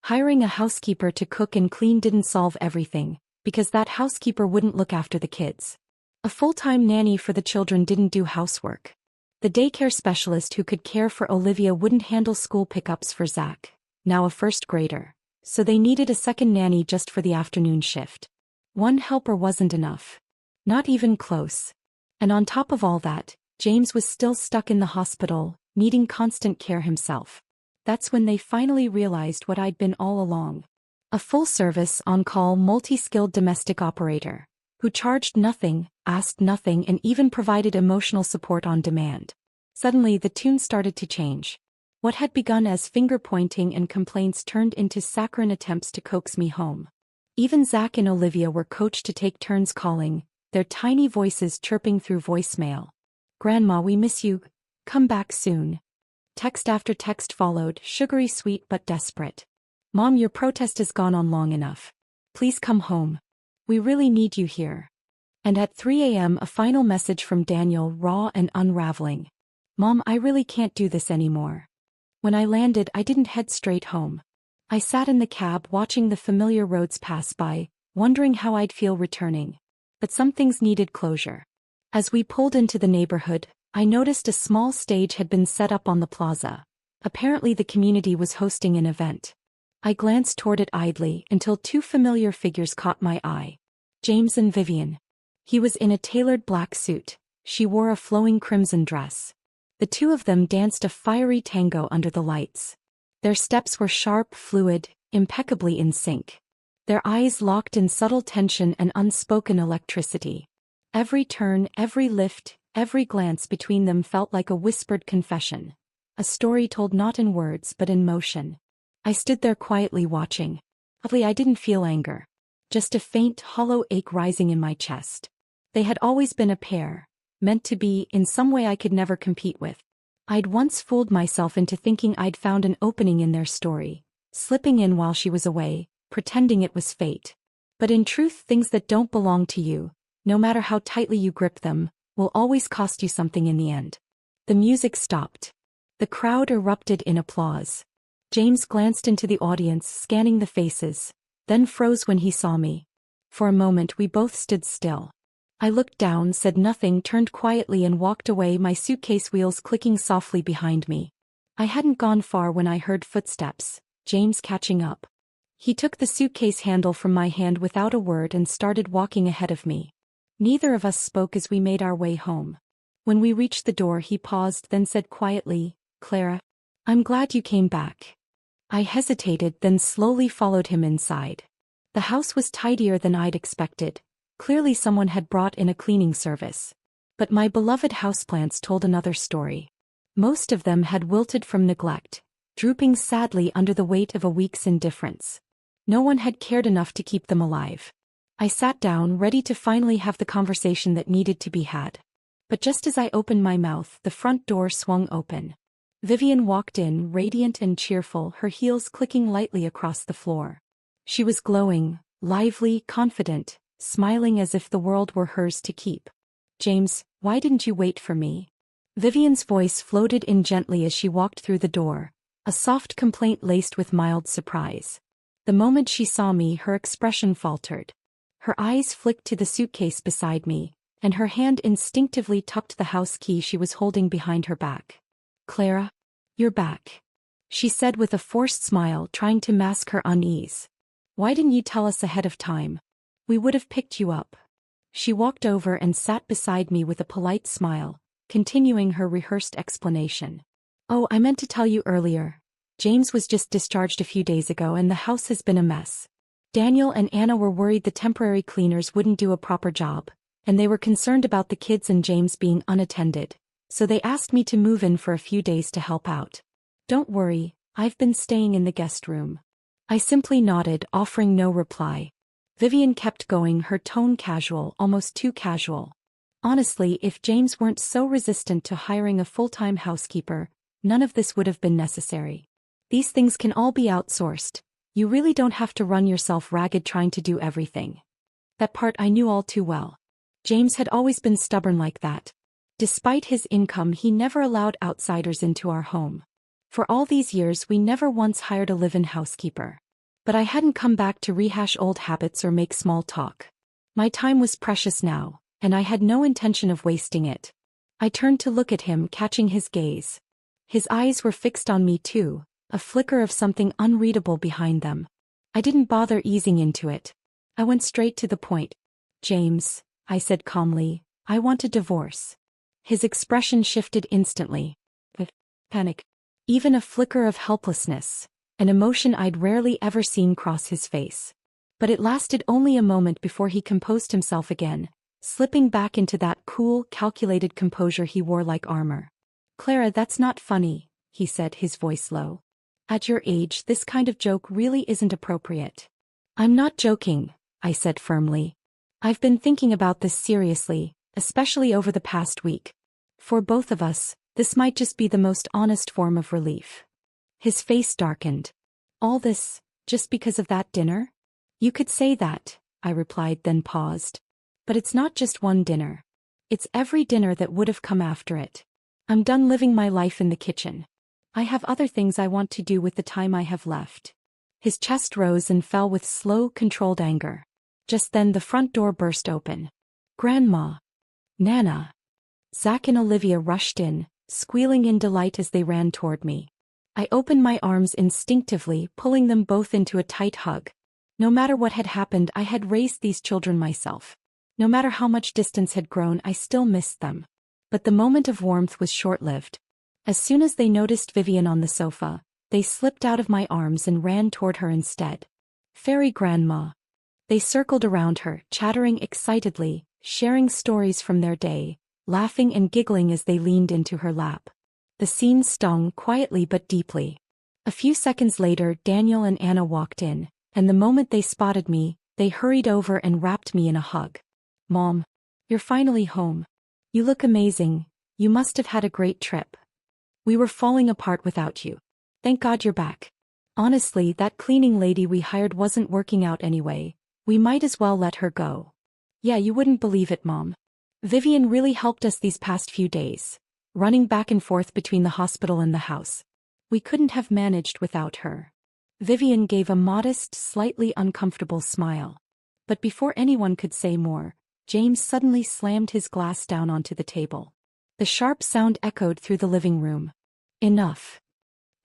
Hiring a housekeeper to cook and clean didn't solve everything, because that housekeeper wouldn't look after the kids. A full-time nanny for the children didn't do housework. The daycare specialist who could care for Olivia wouldn't handle school pickups for Zach, now a first grader. So they needed a second nanny just for the afternoon shift. One helper wasn't enough. Not even close. And on top of all that, James was still stuck in the hospital, needing constant care himself. That's when they finally realized what I'd been all along. A full-service, on-call, multi-skilled domestic operator, who charged nothing, asked nothing, and even provided emotional support on demand. Suddenly the tune started to change. What had begun as finger-pointing and complaints turned into saccharine attempts to coax me home. Even Zach and Olivia were coached to take turns calling, their tiny voices chirping through voicemail. "Grandma, we miss you. Come back soon." Text after text followed, sugary sweet but desperate. "Mom, your protest has gone on long enough. Please come home. We really need you here." And at 3 a.m. a final message from Daniel, raw and unraveling. "Mom, I really can't do this anymore." When I landed, I didn't head straight home. I sat in the cab watching the familiar roads pass by, wondering how I'd feel returning. But some things needed closure. As we pulled into the neighborhood, I noticed a small stage had been set up on the plaza. Apparently the community was hosting an event. I glanced toward it idly until two familiar figures caught my eye. James and Vivian. He was in a tailored black suit. She wore a flowing crimson dress. The two of them danced a fiery tango under the lights. Their steps were sharp, fluid, impeccably in sync. Their eyes locked in subtle tension and unspoken electricity. Every turn, every lift, every glance between them felt like a whispered confession. A story told not in words but in motion. I stood there quietly watching. Oddly, I didn't feel anger. Just a faint, hollow ache rising in my chest. They had always been a pair, meant to be, in some way I could never compete with. I'd once fooled myself into thinking I'd found an opening in their story, slipping in while she was away, pretending it was fate. But in truth, things that don't belong to you, no matter how tightly you grip them, will always cost you something in the end. The music stopped. The crowd erupted in applause. James glanced into the audience, scanning the faces, then froze when he saw me. For a moment we both stood still. I looked down, said nothing, turned quietly and walked away, my suitcase wheels clicking softly behind me. I hadn't gone far when I heard footsteps, James catching up. He took the suitcase handle from my hand without a word and started walking ahead of me. Neither of us spoke as we made our way home. When we reached the door, he paused, then said quietly, Clara, I'm glad you came back. I hesitated, then slowly followed him inside. The house was tidier than I'd expected. Clearly someone had brought in a cleaning service. But my beloved houseplants told another story. Most of them had wilted from neglect, drooping sadly under the weight of a week's indifference. No one had cared enough to keep them alive. I sat down, ready to finally have the conversation that needed to be had. But just as I opened my mouth, the front door swung open. Vivian walked in, radiant and cheerful, her heels clicking lightly across the floor. She was glowing, lively, confident, smiling as if the world were hers to keep. "James, why didn't you wait for me?" Vivian's voice floated in gently as she walked through the door, a soft complaint laced with mild surprise. The moment she saw me, her expression faltered. Her eyes flicked to the suitcase beside me, and her hand instinctively tucked the house key she was holding behind her back. "Clara, you're back," she said with a forced smile, trying to mask her unease. "Why didn't you tell us ahead of time? We would have picked you up." She walked over and sat beside me with a polite smile, continuing her rehearsed explanation. "Oh, I meant to tell you earlier. James was just discharged a few days ago and the house has been a mess. Daniel and Anna were worried the temporary cleaners wouldn't do a proper job, and they were concerned about the kids and James being unattended, so they asked me to move in for a few days to help out. Don't worry, I've been staying in the guest room." I simply nodded, offering no reply. Vivian kept going, her tone casual, almost too casual. "Honestly, if James weren't so resistant to hiring a full-time housekeeper, none of this would have been necessary. These things can all be outsourced. You really don't have to run yourself ragged trying to do everything." That part I knew all too well. James had always been stubborn like that. Despite his income, he never allowed outsiders into our home. For all these years, we never once hired a live-in housekeeper. But I hadn't come back to rehash old habits or make small talk. My time was precious now, and I had no intention of wasting it. I turned to look at him, catching his gaze. His eyes were fixed on me too, a flicker of something unreadable behind them. I didn't bother easing into it. I went straight to the point. "James," I said calmly, "I want a divorce." His expression shifted instantly. Panic. Even a flicker of helplessness, an emotion I'd rarely ever seen cross his face. But it lasted only a moment before he composed himself again, slipping back into that cool, calculated composure he wore like armor. "Clara, that's not funny," he said, his voice low. "At your age, this kind of joke really isn't appropriate." "I'm not joking," I said firmly. "I've been thinking about this seriously, especially over the past week. For both of us, this might just be the most honest form of relief." His face darkened. "All this, just because of that dinner?" "You could say that," I replied, then paused. "But it's not just one dinner. It's every dinner that would have come after it. I'm done living my life in the kitchen. I have other things I want to do with the time I have left." His chest rose and fell with slow, controlled anger. Just then the front door burst open. "Grandma! Nana!" Zach and Olivia rushed in, squealing in delight as they ran toward me. I opened my arms instinctively, pulling them both into a tight hug. No matter what had happened, I had raised these children myself. No matter how much distance had grown, I still missed them. But the moment of warmth was short-lived. As soon as they noticed Vivian on the sofa, they slipped out of my arms and ran toward her instead. "Fairy Grandma." They circled around her, chattering excitedly, sharing stories from their day, laughing and giggling as they leaned into her lap. The scene stung, quietly but deeply. A few seconds later, Daniel and Anna walked in, and the moment they spotted me, they hurried over and wrapped me in a hug. "Mom, you're finally home. You look amazing. You must have had a great trip. We were falling apart without you. Thank God you're back. Honestly, that cleaning lady we hired wasn't working out anyway. We might as well let her go." "Yeah, you wouldn't believe it, Mom. Vivian really helped us these past few days, running back and forth between the hospital and the house. We couldn't have managed without her." Vivian gave a modest, slightly uncomfortable smile. But before anyone could say more, James suddenly slammed his glass down onto the table. The sharp sound echoed through the living room. "Enough."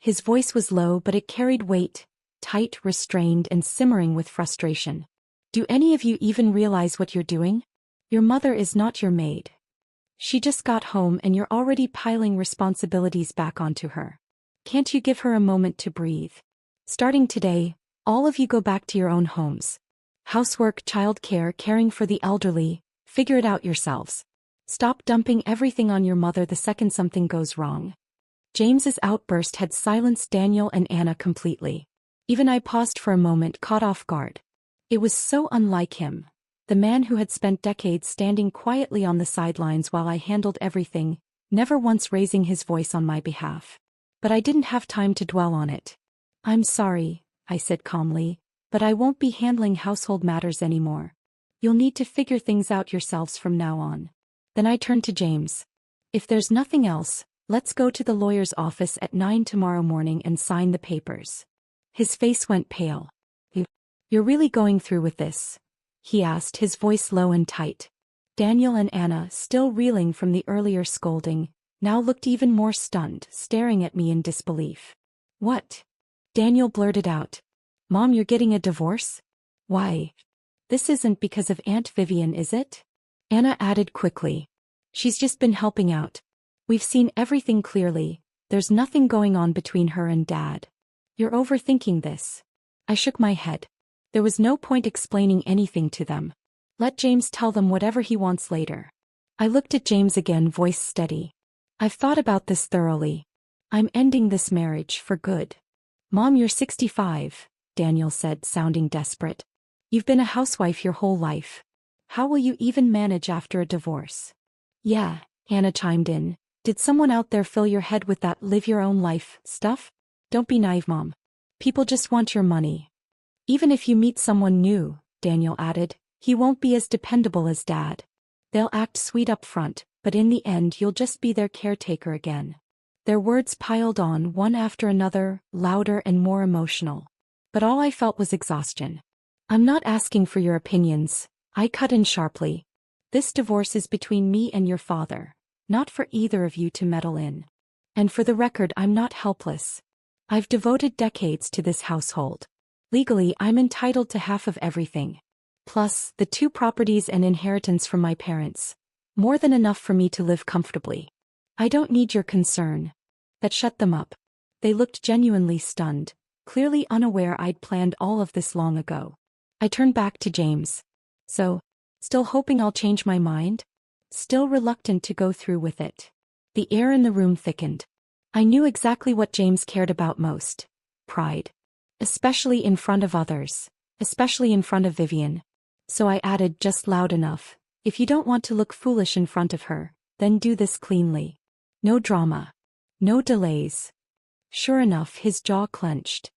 His voice was low, but it carried weight, tight, restrained, and simmering with frustration. "Do any of you even realize what you're doing? Your mother is not your maid." She just got home and you're already piling responsibilities back onto her. Can't you give her a moment to breathe? Starting today, all of you go back to your own homes. Housework, childcare, caring for the elderly, figure it out yourselves. Stop dumping everything on your mother the second something goes wrong. James's outburst had silenced Daniel and Anna completely. Even I paused for a moment, caught off guard. It was so unlike him. The man who had spent decades standing quietly on the sidelines while I handled everything, never once raising his voice on my behalf. But I didn't have time to dwell on it. "I'm sorry," I said calmly, "but I won't be handling household matters anymore. You'll need to figure things out yourselves from now on." Then I turned to James. "If there's nothing else, let's go to the lawyer's office at 9 tomorrow morning and sign the papers." His face went pale. You're really going through with this?" he asked, his voice low and tight. Daniel and Anna, still reeling from the earlier scolding, now looked even more stunned, staring at me in disbelief. "What?" Daniel blurted out. "Mom, you're getting a divorce? Why? This isn't because of Aunt Vivian, is it?" Anna added quickly. "She's just been helping out. We've seen everything clearly. There's nothing going on between her and Dad." "You're overthinking this." I shook my head. There was no point explaining anything to them. Let James tell them whatever he wants later. I looked at James again, voice steady. "I've thought about this thoroughly. I'm ending this marriage for good." "Mom, you're 65, Daniel said, sounding desperate. "You've been a housewife your whole life. How will you even manage after a divorce?" "Yeah," Anna chimed in. "Did someone out there fill your head with that live your own life stuff? Don't be naive, Mom. People just want your money." "Even if you meet someone new," Daniel added, "he won't be as dependable as Dad. They'll act sweet up front, but in the end you'll just be their caretaker again." Their words piled on, one after another, louder and more emotional. But all I felt was exhaustion. "I'm not asking for your opinions," I cut in sharply. "This divorce is between me and your father, not for either of you to meddle in. And for the record, I'm not helpless. I've devoted decades to this household. Legally, I'm entitled to half of everything. Plus, the 2 properties and inheritance from my parents. More than enough for me to live comfortably. I don't need your concern." That shut them up. They looked genuinely stunned, clearly unaware I'd planned all of this long ago. I turned back to James. "So, still hoping I'll change my mind? Still reluctant to go through with it?" The air in the room thickened. I knew exactly what James cared about most. Pride. Especially in front of others. Especially in front of Vivian. So I added, just loud enough, "If you don't want to look foolish in front of her, then do this cleanly. No drama. No delays." Sure enough, his jaw clenched.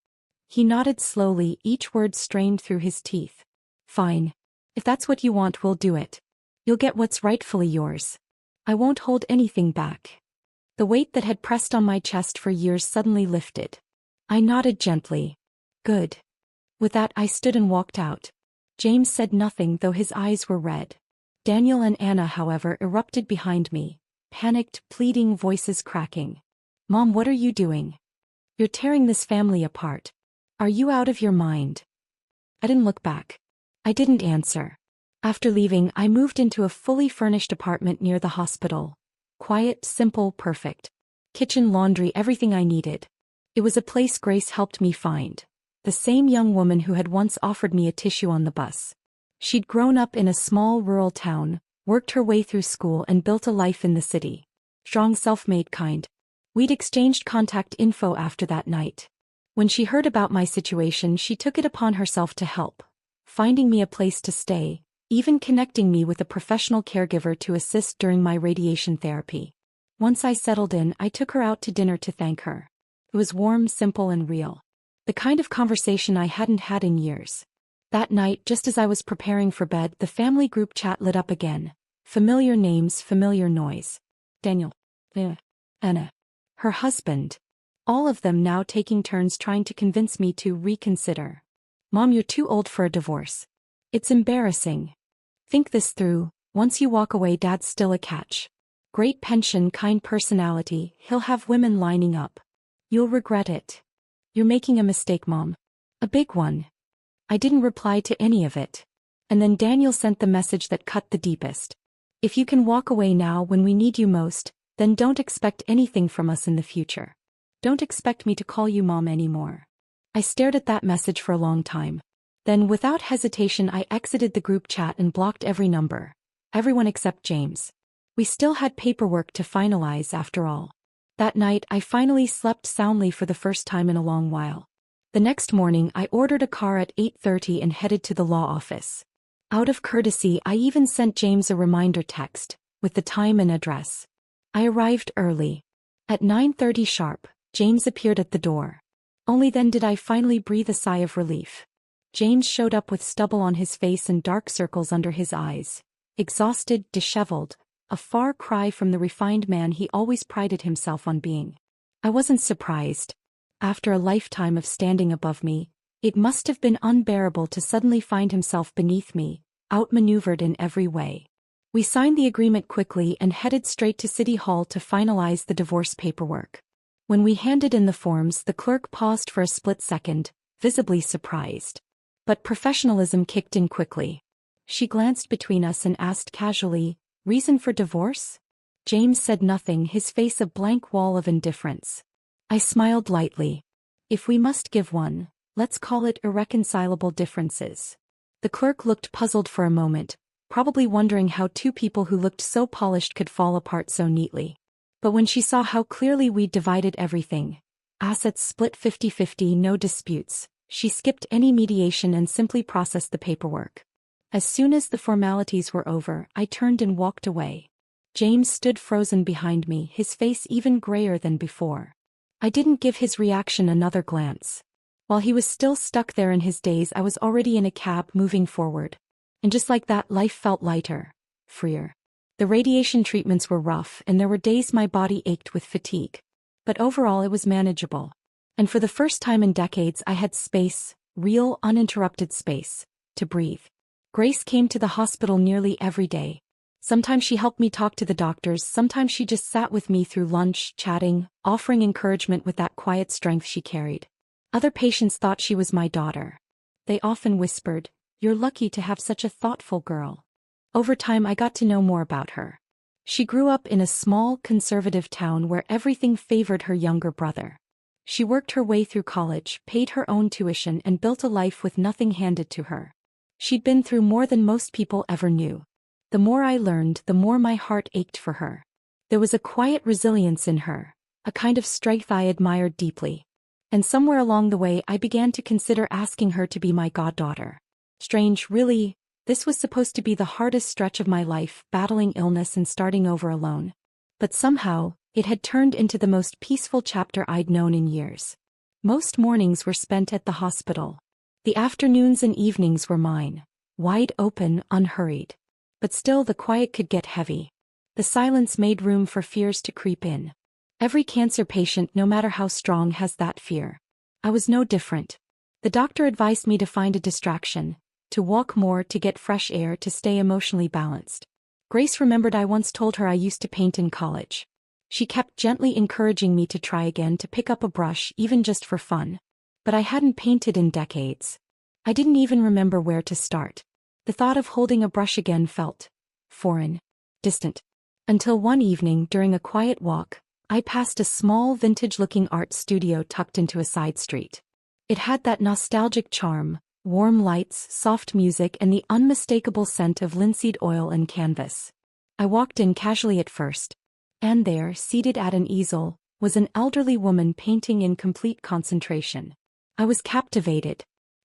He nodded slowly, each word strained through his teeth. "Fine. If that's what you want, we'll do it. You'll get what's rightfully yours. I won't hold anything back." The weight that had pressed on my chest for years suddenly lifted. I nodded gently. "Good." With that, I stood and walked out. James said nothing, though his eyes were red. Daniel and Anna, however, erupted behind me, panicked, pleading voices cracking. "Mom, what are you doing? You're tearing this family apart. Are you out of your mind?" I didn't look back. I didn't answer. After leaving, I moved into a fully furnished apartment near the hospital. Quiet, simple, perfect. Kitchen, laundry, everything I needed. It was a place Grace helped me find. The same young woman who had once offered me a tissue on the bus. She'd grown up in a small rural town, worked her way through school and built a life in the city. Strong, self-made kind. We'd exchanged contact info after that night. When she heard about my situation, she took it upon herself to help, finding me a place to stay, even connecting me with a professional caregiver to assist during my radiation therapy. Once I settled in, I took her out to dinner to thank her. It was warm, simple, and real. The kind of conversation I hadn't had in years. That night, just as I was preparing for bed, the family group chat lit up again. Familiar names, familiar noise. Daniel. Anna. Her husband. All of them now taking turns trying to convince me to reconsider. "Mom, you're too old for a divorce. It's embarrassing. Think this through. Once you walk away, Dad's still a catch. Great pension, kind personality, he'll have women lining up. You'll regret it. You're making a mistake, Mom. A big one." I didn't reply to any of it. And then Daniel sent the message that cut the deepest. If you can walk away now when we need you most, then don't expect anything from us in the future. Don't expect me to call you mom anymore. I stared at that message for a long time. Then without hesitation I exited the group chat and blocked every number. Everyone except James. We still had paperwork to finalize after all. That night I finally slept soundly for the first time in a long while. The next morning I ordered a car at 8:30 and headed to the law office. Out of courtesy I even sent James a reminder text, with the time and address. I arrived early. At 9:30 sharp, James appeared at the door. Only then did I finally breathe a sigh of relief. James showed up with stubble on his face and dark circles under his eyes. Exhausted, disheveled, a far cry from the refined man he always prided himself on being. I wasn't surprised. After a lifetime of standing above me, it must have been unbearable to suddenly find himself beneath me, outmaneuvered in every way. We signed the agreement quickly and headed straight to City Hall to finalize the divorce paperwork. When we handed in the forms, the clerk paused for a split second, visibly surprised. But professionalism kicked in quickly. She glanced between us and asked casually, "Reason for divorce?" James said nothing, his face a blank wall of indifference. I smiled lightly. If we must give one, let's call it irreconcilable differences. The clerk looked puzzled for a moment, probably wondering how two people who looked so polished could fall apart so neatly. But when she saw how clearly we'd divided everything, assets split 50-50, no disputes, she skipped any mediation and simply processed the paperwork. As soon as the formalities were over, I turned and walked away. James stood frozen behind me, his face even grayer than before. I didn't give his reaction another glance. While he was still stuck there in his daze, I was already in a cab moving forward. And just like that, life felt lighter, freer. The radiation treatments were rough, and there were days my body ached with fatigue. But overall it was manageable. And for the first time in decades I had space, real, uninterrupted space, to breathe. Grace came to the hospital nearly every day. Sometimes she helped me talk to the doctors, sometimes she just sat with me through lunch, chatting, offering encouragement with that quiet strength she carried. Other patients thought she was my daughter. They often whispered, "You're lucky to have such a thoughtful girl." Over time I got to know more about her. She grew up in a small, conservative town where everything favored her younger brother. She worked her way through college, paid her own tuition, and built a life with nothing handed to her. She'd been through more than most people ever knew. The more I learned, the more my heart ached for her. There was a quiet resilience in her, a kind of strength I admired deeply. And somewhere along the way I began to consider asking her to be my goddaughter. Strange, really, this was supposed to be the hardest stretch of my life, battling illness and starting over alone. But somehow, it had turned into the most peaceful chapter I'd known in years. Most mornings were spent at the hospital. The afternoons and evenings were mine, wide open, unhurried. But still the quiet could get heavy. The silence made room for fears to creep in. Every cancer patient, no matter how strong, has that fear. I was no different. The doctor advised me to find a distraction, to walk more, to get fresh air, to stay emotionally balanced. Grace remembered I once told her I used to paint in college. She kept gently encouraging me to try again, to pick up a brush, even just for fun. But I hadn't painted in decades. I didn't even remember where to start. The thought of holding a brush again felt foreign, distant. Until one evening, during a quiet walk, I passed a small, vintage-looking art studio tucked into a side street. It had that nostalgic charm, warm lights, soft music, and the unmistakable scent of linseed oil and canvas. I walked in casually at first. And there, seated at an easel, was an elderly woman painting in complete concentration. I was captivated.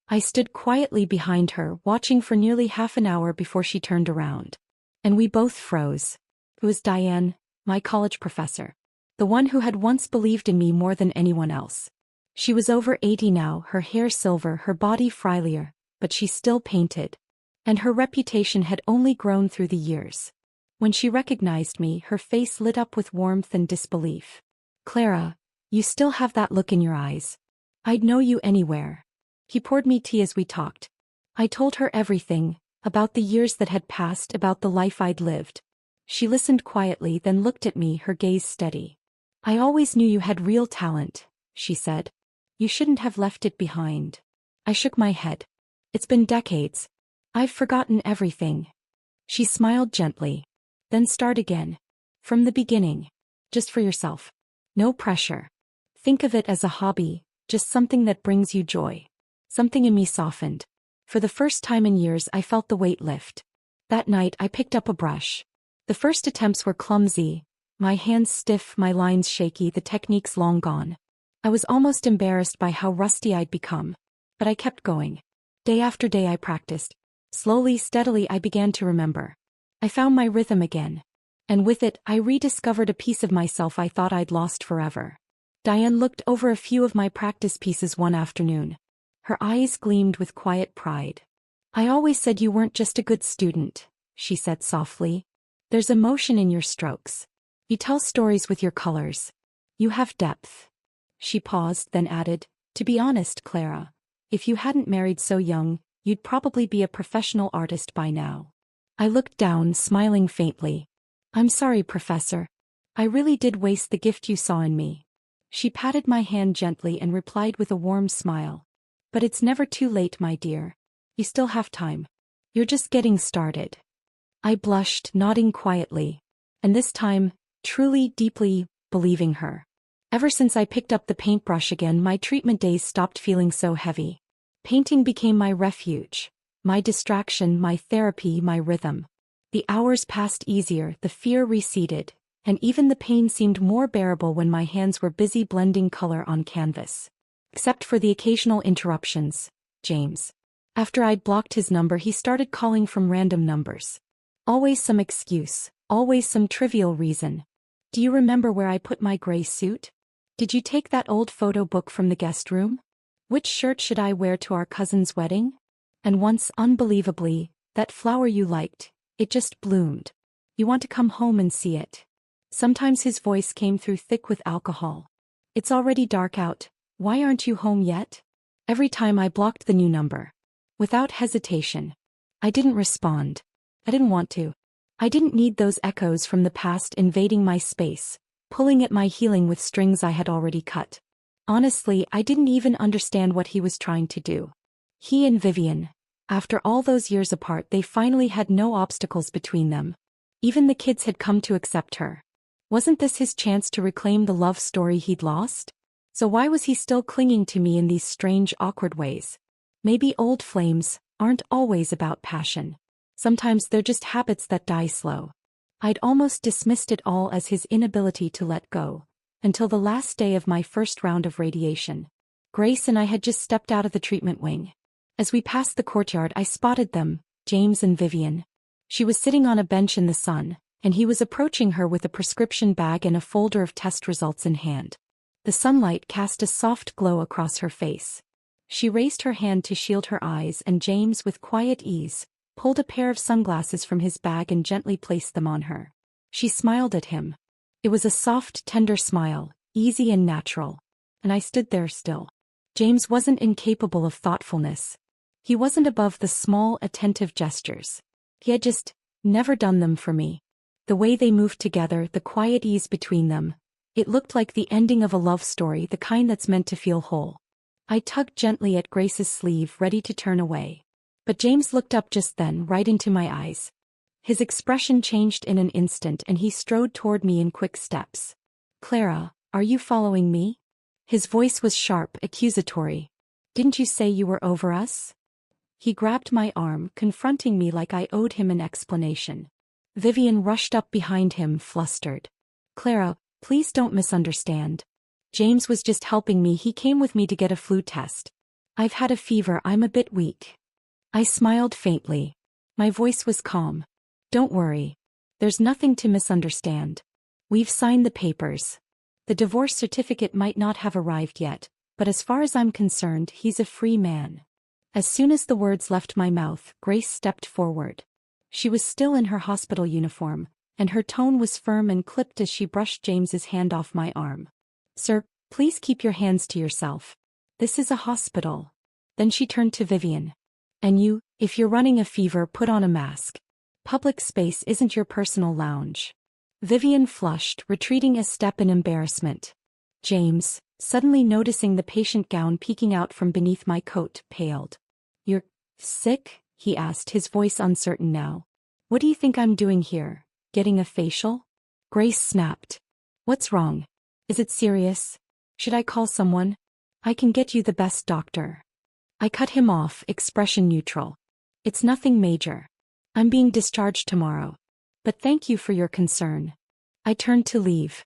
I stood quietly behind her, watching for nearly half an hour before she turned around. And we both froze. It was Diane, my college professor. The one who had once believed in me more than anyone else. She was over 80 now, her hair silver, her body frilier, but she still painted. And her reputation had only grown through the years. When she recognized me, her face lit up with warmth and disbelief. "Clara, you still have that look in your eyes. I'd know you anywhere." He poured me tea as we talked. I told her everything, about the years that had passed, about the life I'd lived. She listened quietly, then looked at me, her gaze steady. "I always knew you had real talent," she said. "You shouldn't have left it behind." I shook my head. "It's been decades. I've forgotten everything." She smiled gently. Then start again. From the beginning. Just for yourself. No pressure. Think of it as a hobby, just something that brings you joy. Something in me softened. For the first time in years I felt the weight lift. That night I picked up a brush. The first attempts were clumsy, my hands stiff, my lines shaky, the techniques long gone. I was almost embarrassed by how rusty I'd become. But I kept going. Day after day I practiced. Slowly, steadily I began to remember. I found my rhythm again. And with it, I rediscovered a piece of myself I thought I'd lost forever. Diane looked over a few of my practice pieces one afternoon. Her eyes gleamed with quiet pride. "I always said you weren't just a good student," she said softly. "There's emotion in your strokes. You tell stories with your colors. You have depth." She paused, then added, "To be honest, Clara, if you hadn't married so young, you'd probably be a professional artist by now." I looked down, smiling faintly. "I'm sorry, Professor. I really did waste the gift you saw in me." She patted my hand gently and replied with a warm smile. "But it's never too late, my dear. You still have time. You're just getting started." I blushed, nodding quietly. And this time, truly, deeply, believing her. Ever since I picked up the paintbrush again, my treatment days stopped feeling so heavy. Painting became my refuge, my distraction, my therapy, my rhythm. The hours passed easier, the fear receded, and even the pain seemed more bearable when my hands were busy blending color on canvas. Except for the occasional interruptions. James. After I'd blocked his number, he started calling from random numbers. Always some excuse, always some trivial reason. "Do you remember where I put my gray suit? Did you take that old photo book from the guest room? Which shirt should I wear to our cousin's wedding? And once, unbelievably, that flower you liked, it just bloomed. You want to come home and see it." Sometimes his voice came through thick with alcohol. "It's already dark out. Why aren't you home yet?" Every time I blocked the new number. Without hesitation. I didn't respond. I didn't want to. I didn't need those echoes from the past invading my space, pulling at my healing with strings I had already cut. Honestly, I didn't even understand what he was trying to do. He and Vivian, after all those years apart, they finally had no obstacles between them. Even the kids had come to accept her. Wasn't this his chance to reclaim the love story he'd lost? So why was he still clinging to me in these strange, awkward ways? Maybe old flames aren't always about passion. Sometimes they're just habits that die slow. I'd almost dismissed it all as his inability to let go, until the last day of my first round of radiation. Grace and I had just stepped out of the treatment wing. As we passed the courtyard, I spotted them, James and Vivian. She was sitting on a bench in the sun, and he was approaching her with a prescription bag and a folder of test results in hand. The sunlight cast a soft glow across her face. She raised her hand to shield her eyes, and James, with quiet ease, pulled a pair of sunglasses from his bag and gently placed them on her. She smiled at him. It was a soft, tender smile, easy and natural. And I stood there still. James wasn't incapable of thoughtfulness. He wasn't above the small, attentive gestures. He had just never done them for me. The way they moved together, the quiet ease between them, it looked like the ending of a love story, the kind that's meant to feel whole. I tugged gently at Grace's sleeve, ready to turn away. But James looked up just then, right into my eyes. His expression changed in an instant, and he strode toward me in quick steps. "Clara, are you following me?" His voice was sharp, accusatory. "Didn't you say you were over us?" He grabbed my arm, confronting me like I owed him an explanation. Vivian rushed up behind him, flustered. "Clara, please don't misunderstand. James was just helping me. He came with me to get a flu test. I've had a fever, I'm a bit weak." I smiled faintly. My voice was calm. "Don't worry. There's nothing to misunderstand. We've signed the papers. The divorce certificate might not have arrived yet, but as far as I'm concerned, he's a free man." As soon as the words left my mouth, Grace stepped forward. She was still in her hospital uniform, and her tone was firm and clipped as she brushed James's hand off my arm. "Sir, please keep your hands to yourself. This is a hospital." Then she turned to Vivian. "And you, if you're running a fever, put on a mask. Public space isn't your personal lounge." Vivian flushed, retreating a step in embarrassment. James, suddenly noticing the patient gown peeking out from beneath my coat, paled. "You're sick?" he asked, his voice uncertain now. "What do you think I'm doing here? Getting a facial? Grace snapped. What's wrong? Is it serious? Should I call someone? I can get you the best doctor. I cut him off, expression neutral. It's nothing major. I'm being discharged tomorrow. But thank you for your concern. I turned to leave.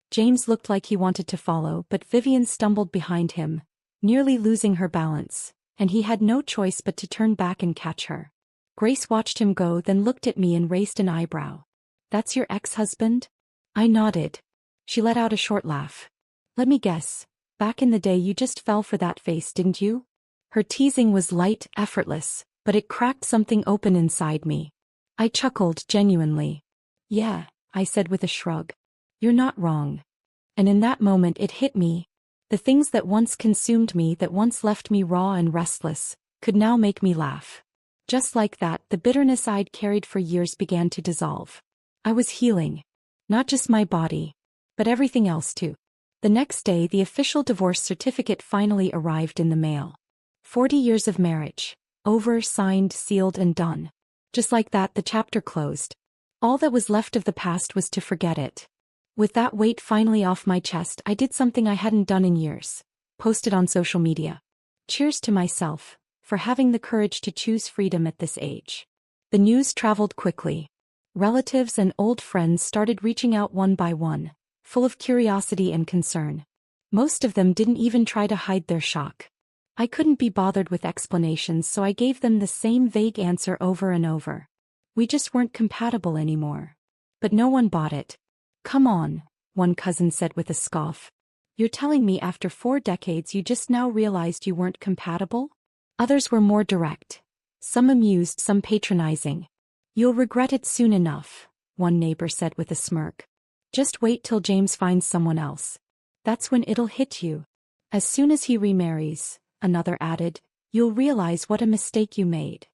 James looked like he wanted to follow, but Vivian stumbled behind him, nearly losing her balance, and he had no choice but to turn back and catch her. Grace watched him go, then looked at me and raised an eyebrow. That's your ex-husband? I nodded. She let out a short laugh. Let me guess. Back in the day you just fell for that face, didn't you? Her teasing was light, effortless, but it cracked something open inside me. I chuckled genuinely. Yeah, I said with a shrug. You're not wrong. And in that moment it hit me. The things that once consumed me, that once left me raw and restless, could now make me laugh. Just like that, the bitterness I'd carried for years began to dissolve. I was healing. Not just my body, but everything else too. The next day the official divorce certificate finally arrived in the mail. 40 years of marriage. Over, signed, sealed and done. Just like that the chapter closed. All that was left of the past was to forget it. With that weight finally off my chest, I did something I hadn't done in years. Posted on social media. Cheers to myself, for having the courage to choose freedom at this age. The news traveled quickly. Relatives and old friends started reaching out one by one, full of curiosity and concern. Most of them didn't even try to hide their shock. I couldn't be bothered with explanations, so I gave them the same vague answer over and over. We just weren't compatible anymore. But no one bought it. Come on, one cousin said with a scoff. You're telling me after 4 decades you just now realized you weren't compatible? Others were more direct. Some amused, some patronizing. You'll regret it soon enough, one neighbor said with a smirk. Just wait till James finds someone else. That's when it'll hit you. As soon as he remarries, another added, you'll realize what a mistake you made.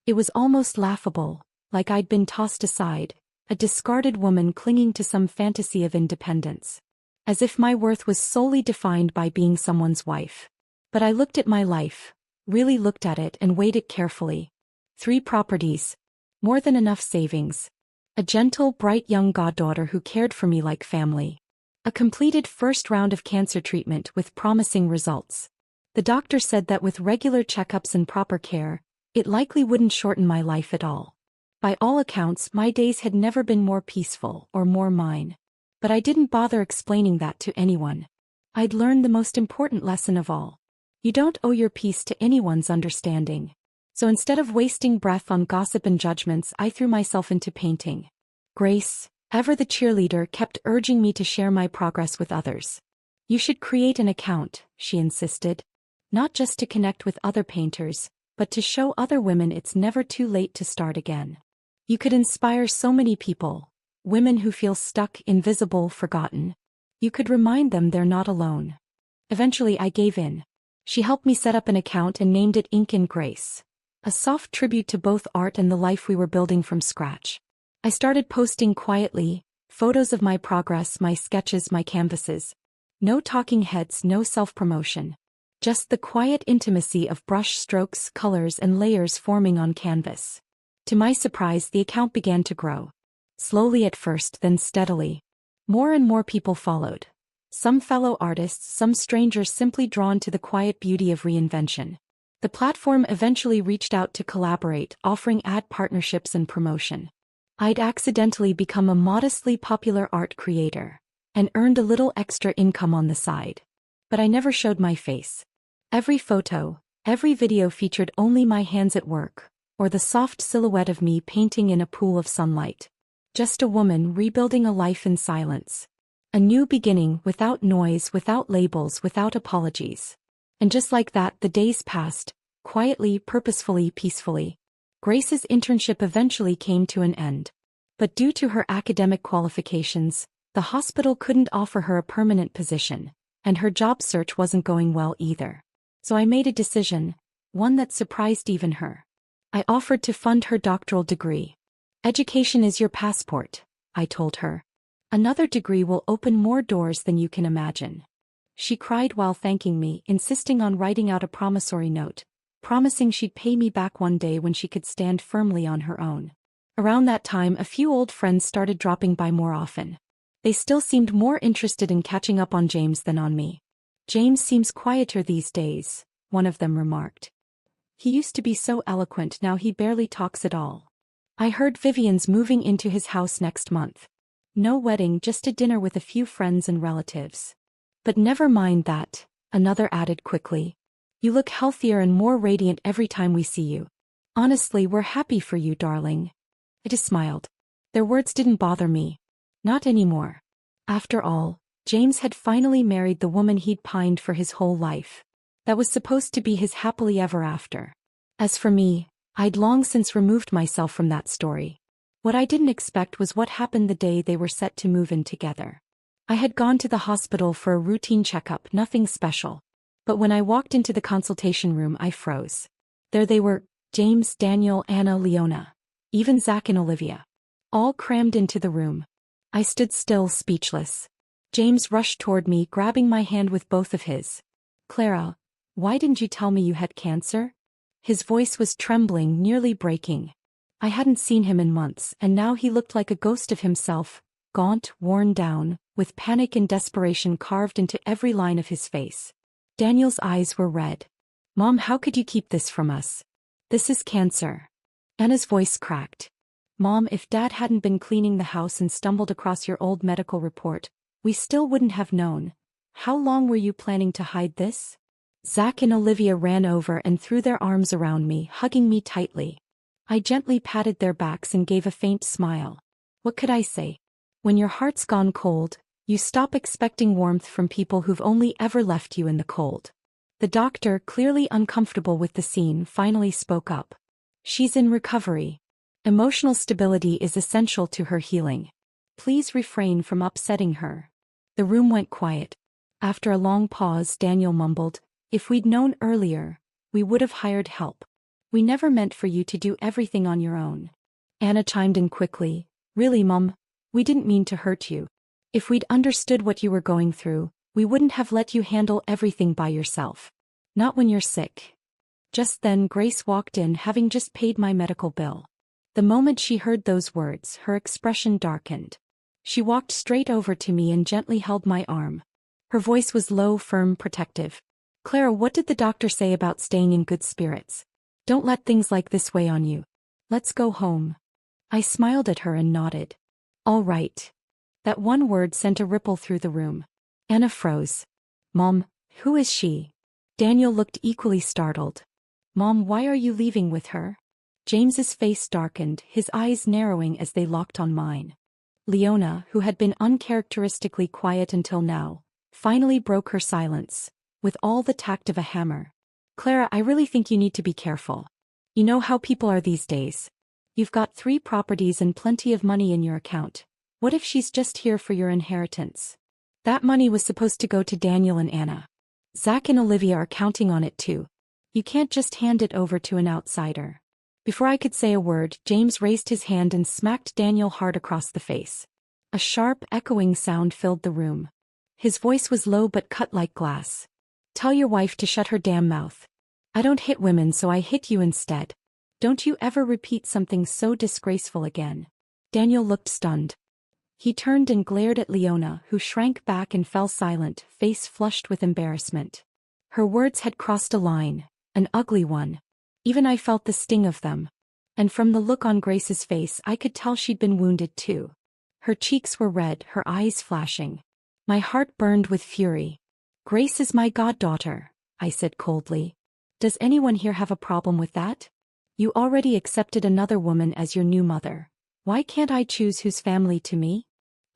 It was almost laughable, like I'd been tossed aside, a discarded woman clinging to some fantasy of independence. As if my worth was solely defined by being someone's wife. But I looked at my life, really looked at it and weighed it carefully. 3 properties. More than enough savings. A gentle, bright young goddaughter who cared for me like family. A completed first round of cancer treatment with promising results. The doctor said that with regular checkups and proper care, it likely wouldn't shorten my life at all. By all accounts, my days had never been more peaceful or more mine. But I didn't bother explaining that to anyone. I'd learned the most important lesson of all. You don't owe your peace to anyone's understanding. So instead of wasting breath on gossip and judgments, I threw myself into painting. Grace, ever the cheerleader, kept urging me to share my progress with others. You should create an account, she insisted. Not just to connect with other painters, but to show other women it's never too late to start again. You could inspire so many people, women who feel stuck, invisible, forgotten. You could remind them they're not alone. Eventually I gave in. She helped me set up an account and named it Ink and Grace. A soft tribute to both art and the life we were building from scratch. I started posting quietly, photos of my progress, my sketches, my canvases. No talking heads, no self-promotion. Just the quiet intimacy of brush strokes, colors and layers forming on canvas. To my surprise, the account began to grow. Slowly at first, then steadily. More and more people followed. Some fellow artists, some strangers simply drawn to the quiet beauty of reinvention. The platform eventually reached out to collaborate, offering ad partnerships and promotion. I'd accidentally become a modestly popular art creator, and earned a little extra income on the side. But I never showed my face. Every photo, every video featured only my hands at work, or the soft silhouette of me painting in a pool of sunlight. Just a woman rebuilding a life in silence. A new beginning, without noise, without labels, without apologies. And just like that, the days passed, quietly, purposefully, peacefully. Grace's internship eventually came to an end. But due to her academic qualifications, the hospital couldn't offer her a permanent position, and her job search wasn't going well either. So I made a decision, one that surprised even her. I offered to fund her doctoral degree. Education is your passport, I told her. Another degree will open more doors than you can imagine. She cried while thanking me, insisting on writing out a promissory note, promising she'd pay me back one day when she could stand firmly on her own. Around that time, a few old friends started dropping by more often. They still seemed more interested in catching up on James than on me. "James seems quieter these days," one of them remarked. "He used to be so eloquent, now he barely talks at all." "I heard Vivian's moving into his house next month. No wedding, just a dinner with a few friends and relatives." "But never mind that," another added quickly. "You look healthier and more radiant every time we see you. Honestly, we're happy for you, darling." I just smiled. Their words didn't bother me. Not anymore. After all, James had finally married the woman he'd pined for his whole life. That was supposed to be his happily ever after. As for me, I'd long since removed myself from that story. What I didn't expect was what happened the day they were set to move in together. I had gone to the hospital for a routine checkup, nothing special. But when I walked into the consultation room, I froze. There they were, James, Daniel, Anna, Leona. Even Zach and Olivia. All crammed into the room. I stood still, speechless. James rushed toward me, grabbing my hand with both of his. "Clara, why didn't you tell me you had cancer?" His voice was trembling, nearly breaking. I hadn't seen him in months, and now he looked like a ghost of himself, gaunt, worn down, with panic and desperation carved into every line of his face. Daniel's eyes were red. "Mom, how could you keep this from us? This is cancer." Anna's voice cracked. "Mom, if Dad hadn't been cleaning the house and stumbled across your old medical report, we still wouldn't have known. How long were you planning to hide this?" Zach and Olivia ran over and threw their arms around me, hugging me tightly. I gently patted their backs and gave a faint smile. What could I say? When your heart's gone cold, you stop expecting warmth from people who've only ever left you in the cold. The doctor, clearly uncomfortable with the scene, finally spoke up. "She's in recovery. Emotional stability is essential to her healing. Please refrain from upsetting her." The room went quiet. After a long pause, Daniel mumbled, "If we'd known earlier, we would have hired help. We never meant for you to do everything on your own." Anna chimed in quickly, "Really, Mum, we didn't mean to hurt you. If we'd understood what you were going through, we wouldn't have let you handle everything by yourself. Not when you're sick." Just then Grace walked in, having just paid my medical bill. The moment she heard those words, her expression darkened. She walked straight over to me and gently held my arm. Her voice was low, firm, protective. "Clara, what did the doctor say about staying in good spirits? Don't let things like this weigh on you. Let's go home." I smiled at her and nodded. "All right." That one word sent a ripple through the room. Anna froze. "Mom, who is she?" Daniel looked equally startled. "Mom, why are you leaving with her?" James's face darkened, his eyes narrowing as they locked on mine. Leona, who had been uncharacteristically quiet until now, finally broke her silence, with all the tact of a hammer. "Clara, I really think you need to be careful. You know how people are these days. You've got 3 properties and plenty of money in your account. What if she's just here for your inheritance? That money was supposed to go to Daniel and Anna. Zach and Olivia are counting on it too. You can't just hand it over to an outsider." Before I could say a word, James raised his hand and smacked Daniel hard across the face. A sharp, echoing sound filled the room. His voice was low but cut like glass. "Tell your wife to shut her damn mouth. I don't hit women, so I hit you instead. Don't you ever repeat something so disgraceful again." Daniel looked stunned. He turned and glared at Leona, who shrank back and fell silent, face flushed with embarrassment. Her words had crossed a line, an ugly one. Even I felt the sting of them. And from the look on Grace's face, I could tell she'd been wounded too. Her cheeks were red, her eyes flashing. My heart burned with fury. "Grace is my goddaughter," I said coldly. "Does anyone here have a problem with that? You already accepted another woman as your new mother. Why can't I choose whose family to me?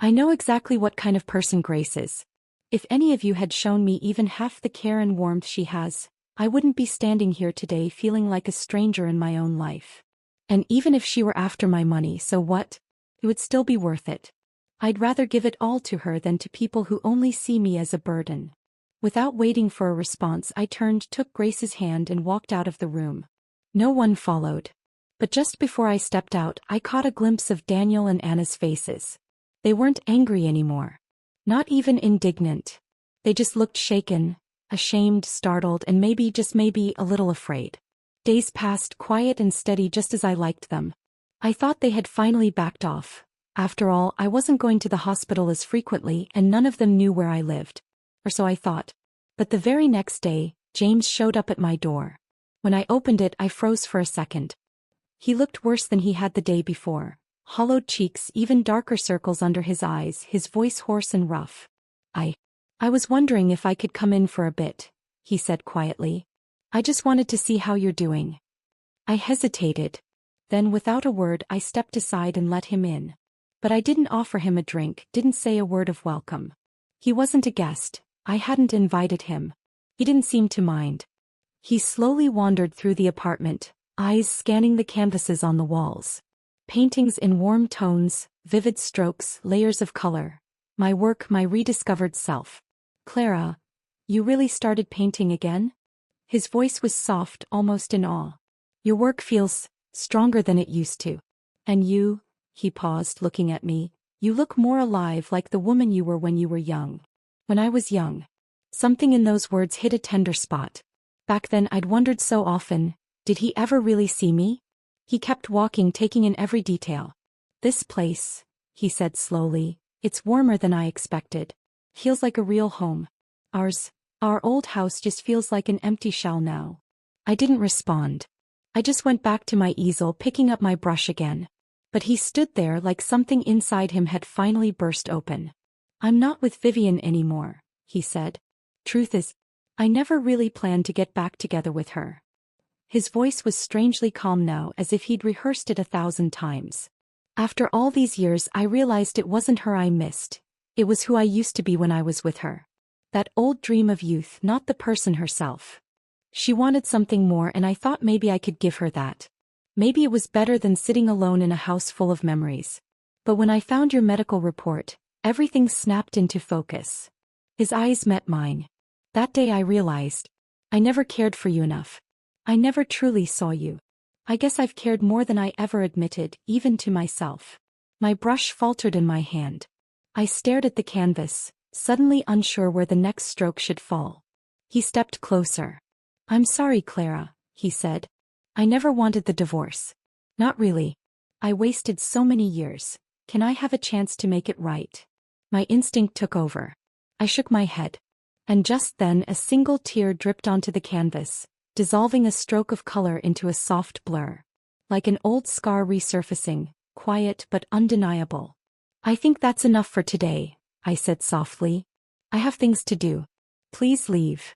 I know exactly what kind of person Grace is. If any of you had shown me even half the care and warmth she has, I wouldn't be standing here today feeling like a stranger in my own life. And even if she were after my money, so what? It would still be worth it. I'd rather give it all to her than to people who only see me as a burden." Without waiting for a response, I turned, took Grace's hand and walked out of the room. No one followed. But just before I stepped out, I caught a glimpse of Daniel and Anna's faces. They weren't angry anymore. Not even indignant. They just looked shaken, ashamed, startled, and maybe, just maybe, a little afraid. Days passed, quiet and steady, just as I liked them. I thought they had finally backed off. After all, I wasn't going to the hospital as frequently and none of them knew where I lived. Or so I thought. But the very next day, James showed up at my door. When I opened it, I froze for a second. He looked worse than he had the day before. Hollowed cheeks, even darker circles under his eyes, his voice hoarse and rough. I was wondering if I could come in for a bit, he said quietly. I just wanted to see how you're doing. I hesitated. Then without a word I stepped aside and let him in. But I didn't offer him a drink, didn't say a word of welcome. He wasn't a guest. I hadn't invited him. He didn't seem to mind. He slowly wandered through the apartment, eyes scanning the canvases on the walls. Paintings in warm tones, vivid strokes, layers of color. My work, my rediscovered self. Clara, you really started painting again? His voice was soft, almost in awe. Your work feels stronger than it used to. And you, he paused, looking at me, you look more alive, like the woman you were when you were young. When I was young. Something in those words hit a tender spot. Back then I'd wondered so often, did he ever really see me? He kept walking, taking in every detail. This place, he said slowly, it's warmer than I expected. Feels like a real home. Our old house just feels like an empty shell now. I didn't respond. I just went back to my easel, picking up my brush again. But he stood there like something inside him had finally burst open. I'm not with Vivian anymore, he said. Truth is, I never really planned to get back together with her. His voice was strangely calm now, as if he'd rehearsed it 1,000 times. After all these years I realized it wasn't her I missed. It was who I used to be when I was with her. That old dream of youth, not the person herself. She wanted something more and I thought maybe I could give her that. Maybe it was better than sitting alone in a house full of memories. But when I found your medical report, everything snapped into focus. His eyes met mine. That day I realized, I never cared for you enough. I never truly saw you. I guess I've cared more than I ever admitted, even to myself. My brush faltered in my hand. I stared at the canvas, suddenly unsure where the next stroke should fall. He stepped closer. I'm sorry, Clara, he said. I never wanted the divorce. Not really. I wasted so many years. Can I have a chance to make it right? My instinct took over. I shook my head. And just then a single tear dripped onto the canvas, dissolving a stroke of color into a soft blur. Like an old scar resurfacing, quiet but undeniable. I think that's enough for today, I said softly. I have things to do. Please leave.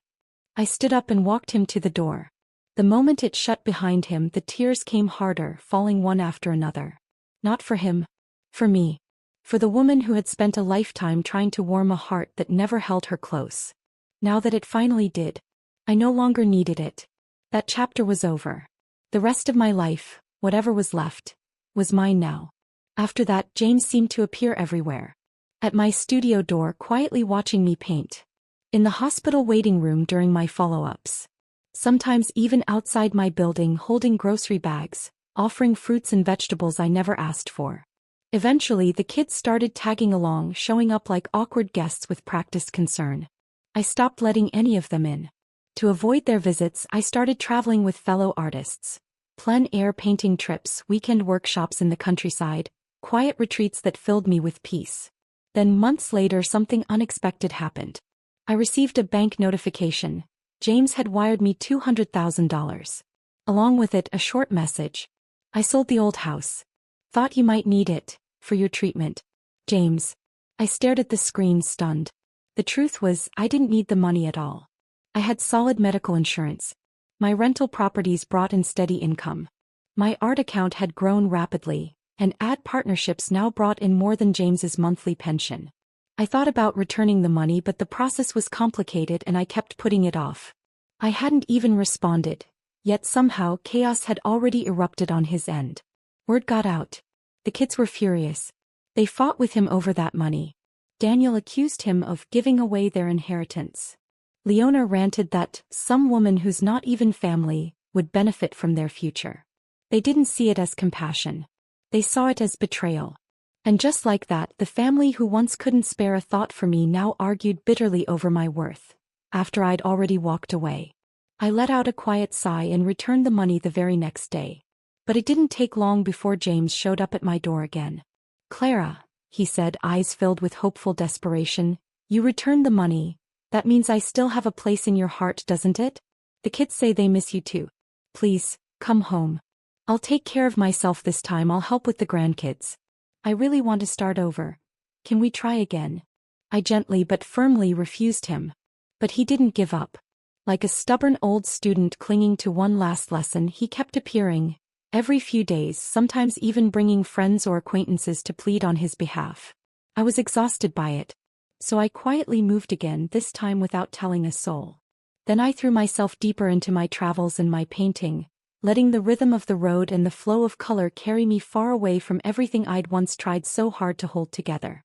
I stood up and walked him to the door. The moment it shut behind him, the tears came harder, falling one after another. Not for him. For me. For the woman who had spent a lifetime trying to warm a heart that never held her close. Now that it finally did, I no longer needed it. That chapter was over. The rest of my life, whatever was left, was mine now. After that, James seemed to appear everywhere. At my studio door, quietly watching me paint. In the hospital waiting room during my follow-ups. Sometimes even outside my building, holding grocery bags, offering fruits and vegetables I never asked for. Eventually, the kids started tagging along, showing up like awkward guests with practiced concern. I stopped letting any of them in. To avoid their visits, I started traveling with fellow artists. Plein-air painting trips, weekend workshops in the countryside, quiet retreats that filled me with peace. Then months later, something unexpected happened. I received a bank notification. James had wired me $200,000. Along with it, a short message. I sold the old house. Thought you might need it, for your treatment. James. I stared at the screen, stunned. The truth was, I didn't need the money at all. I had solid medical insurance. My rental properties brought in steady income. My art account had grown rapidly, and ad partnerships now brought in more than James's monthly pension. I thought about returning the money, but the process was complicated and I kept putting it off. I hadn't even responded, yet somehow chaos had already erupted on his end. Word got out. The kids were furious. They fought with him over that money. Daniel accused him of giving away their inheritance. Leona ranted that some woman who's not even family would benefit from their future. They didn't see it as compassion. They saw it as betrayal. And just like that, the family who once couldn't spare a thought for me now argued bitterly over my worth. After I'd already walked away. I let out a quiet sigh and returned the money the very next day. But it didn't take long before James showed up at my door again. "Clara," he said, eyes filled with hopeful desperation, "you returned the money. That means I still have a place in your heart, doesn't it? The kids say they miss you too. Please, come home. I'll take care of myself this time. I'll help with the grandkids. I really want to start over. Can we try again?" I gently but firmly refused him. But he didn't give up. Like a stubborn old student clinging to one last lesson, he kept appearing, every few days, sometimes even bringing friends or acquaintances to plead on his behalf. I was exhausted by it. So I quietly moved again, this time without telling a soul. Then I threw myself deeper into my travels and my painting, letting the rhythm of the road and the flow of color carry me far away from everything I'd once tried so hard to hold together.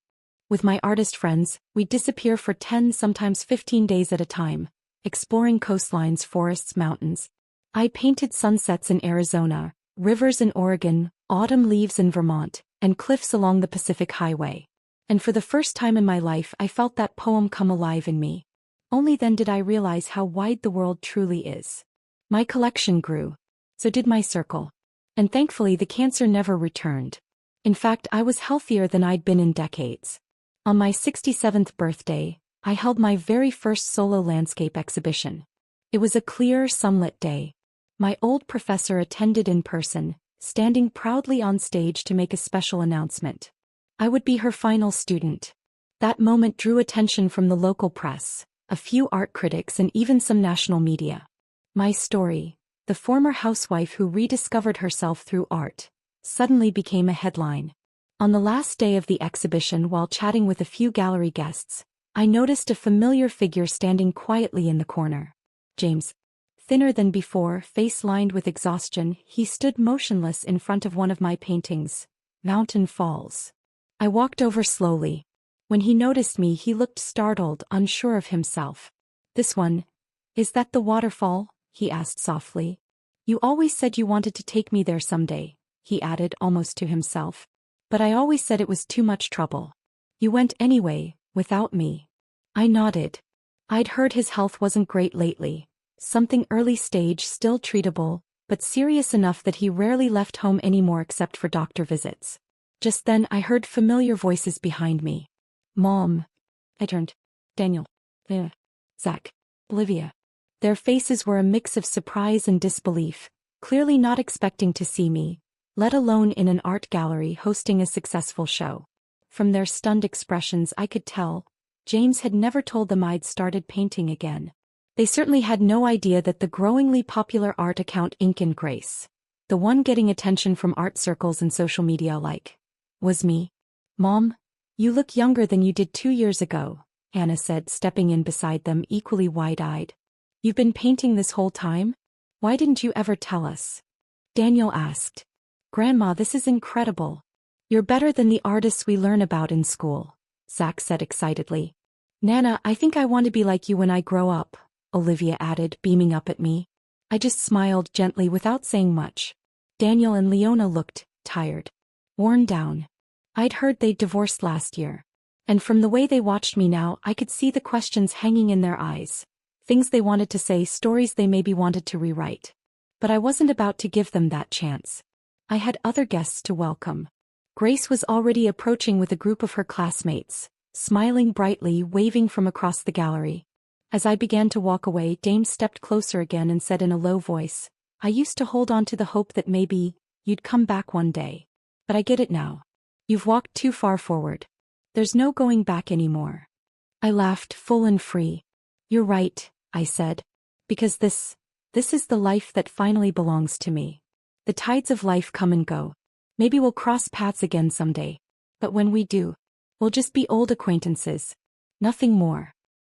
With my artist friends, we'd disappear for 10, sometimes 15 days at a time, exploring coastlines, forests, mountains. I painted sunsets in Arizona, rivers in Oregon, autumn leaves in Vermont, and cliffs along the Pacific Highway. And for the first time in my life I felt that poem come alive in me. Only then did I realize how wide the world truly is. My collection grew. So did my circle. And thankfully the cancer never returned. In fact, I was healthier than I'd been in decades. On my 67th birthday, I held my very first solo landscape exhibition. It was a clear, sunlit day. My old professor attended in person, standing proudly on stage to make a special announcement. I would be her final student. That moment drew attention from the local press, a few art critics, and even some national media. My story, the former housewife who rediscovered herself through art, suddenly became a headline. On the last day of the exhibition, while chatting with a few gallery guests, I noticed a familiar figure standing quietly in the corner. James. Thinner than before, face lined with exhaustion, he stood motionless in front of one of my paintings, Mountain Falls. I walked over slowly. When he noticed me, he looked startled, unsure of himself. "This one, is that the waterfall?" he asked softly. "You always said you wanted to take me there someday," he added almost to himself. "But I always said it was too much trouble. You went anyway, without me." I nodded. I'd heard his health wasn't great lately. Something early stage, still treatable, but serious enough that he rarely left home anymore except for doctor visits. Just then I heard familiar voices behind me. "Mom." I turned. "Daniel. Zach. Olivia." Their faces were a mix of surprise and disbelief, clearly not expecting to see me, let alone in an art gallery hosting a successful show. From their stunned expressions I could tell, James had never told them I'd started painting again. They certainly had no idea that the growingly popular art account Ink and Grace, the one getting attention from art circles and social media alike, was me. "Mom, you look younger than you did 2 years ago," Anna said, stepping in beside them, equally wide-eyed. "You've been painting this whole time? Why didn't you ever tell us?" Daniel asked. "Grandma, this is incredible. You're better than the artists we learn about in school," Zach said excitedly. "Nana, I think I want to be like you when I grow up," Olivia added, beaming up at me. I just smiled gently without saying much. Daniel and Leona looked tired, worn down. I'd heard they'd divorced last year. And from the way they watched me now, I could see the questions hanging in their eyes. Things they wanted to say, stories they maybe wanted to rewrite. But I wasn't about to give them that chance. I had other guests to welcome. Grace was already approaching with a group of her classmates, smiling brightly, waving from across the gallery. As I began to walk away, James stepped closer again and said in a low voice, "I used to hold on to the hope that maybe you'd come back one day. But I get it now. You've walked too far forward. There's no going back anymore." I laughed, full and free. "You're right," I said. "Because this is the life that finally belongs to me. The tides of life come and go. Maybe we'll cross paths again someday. But when we do, we'll just be old acquaintances. Nothing more."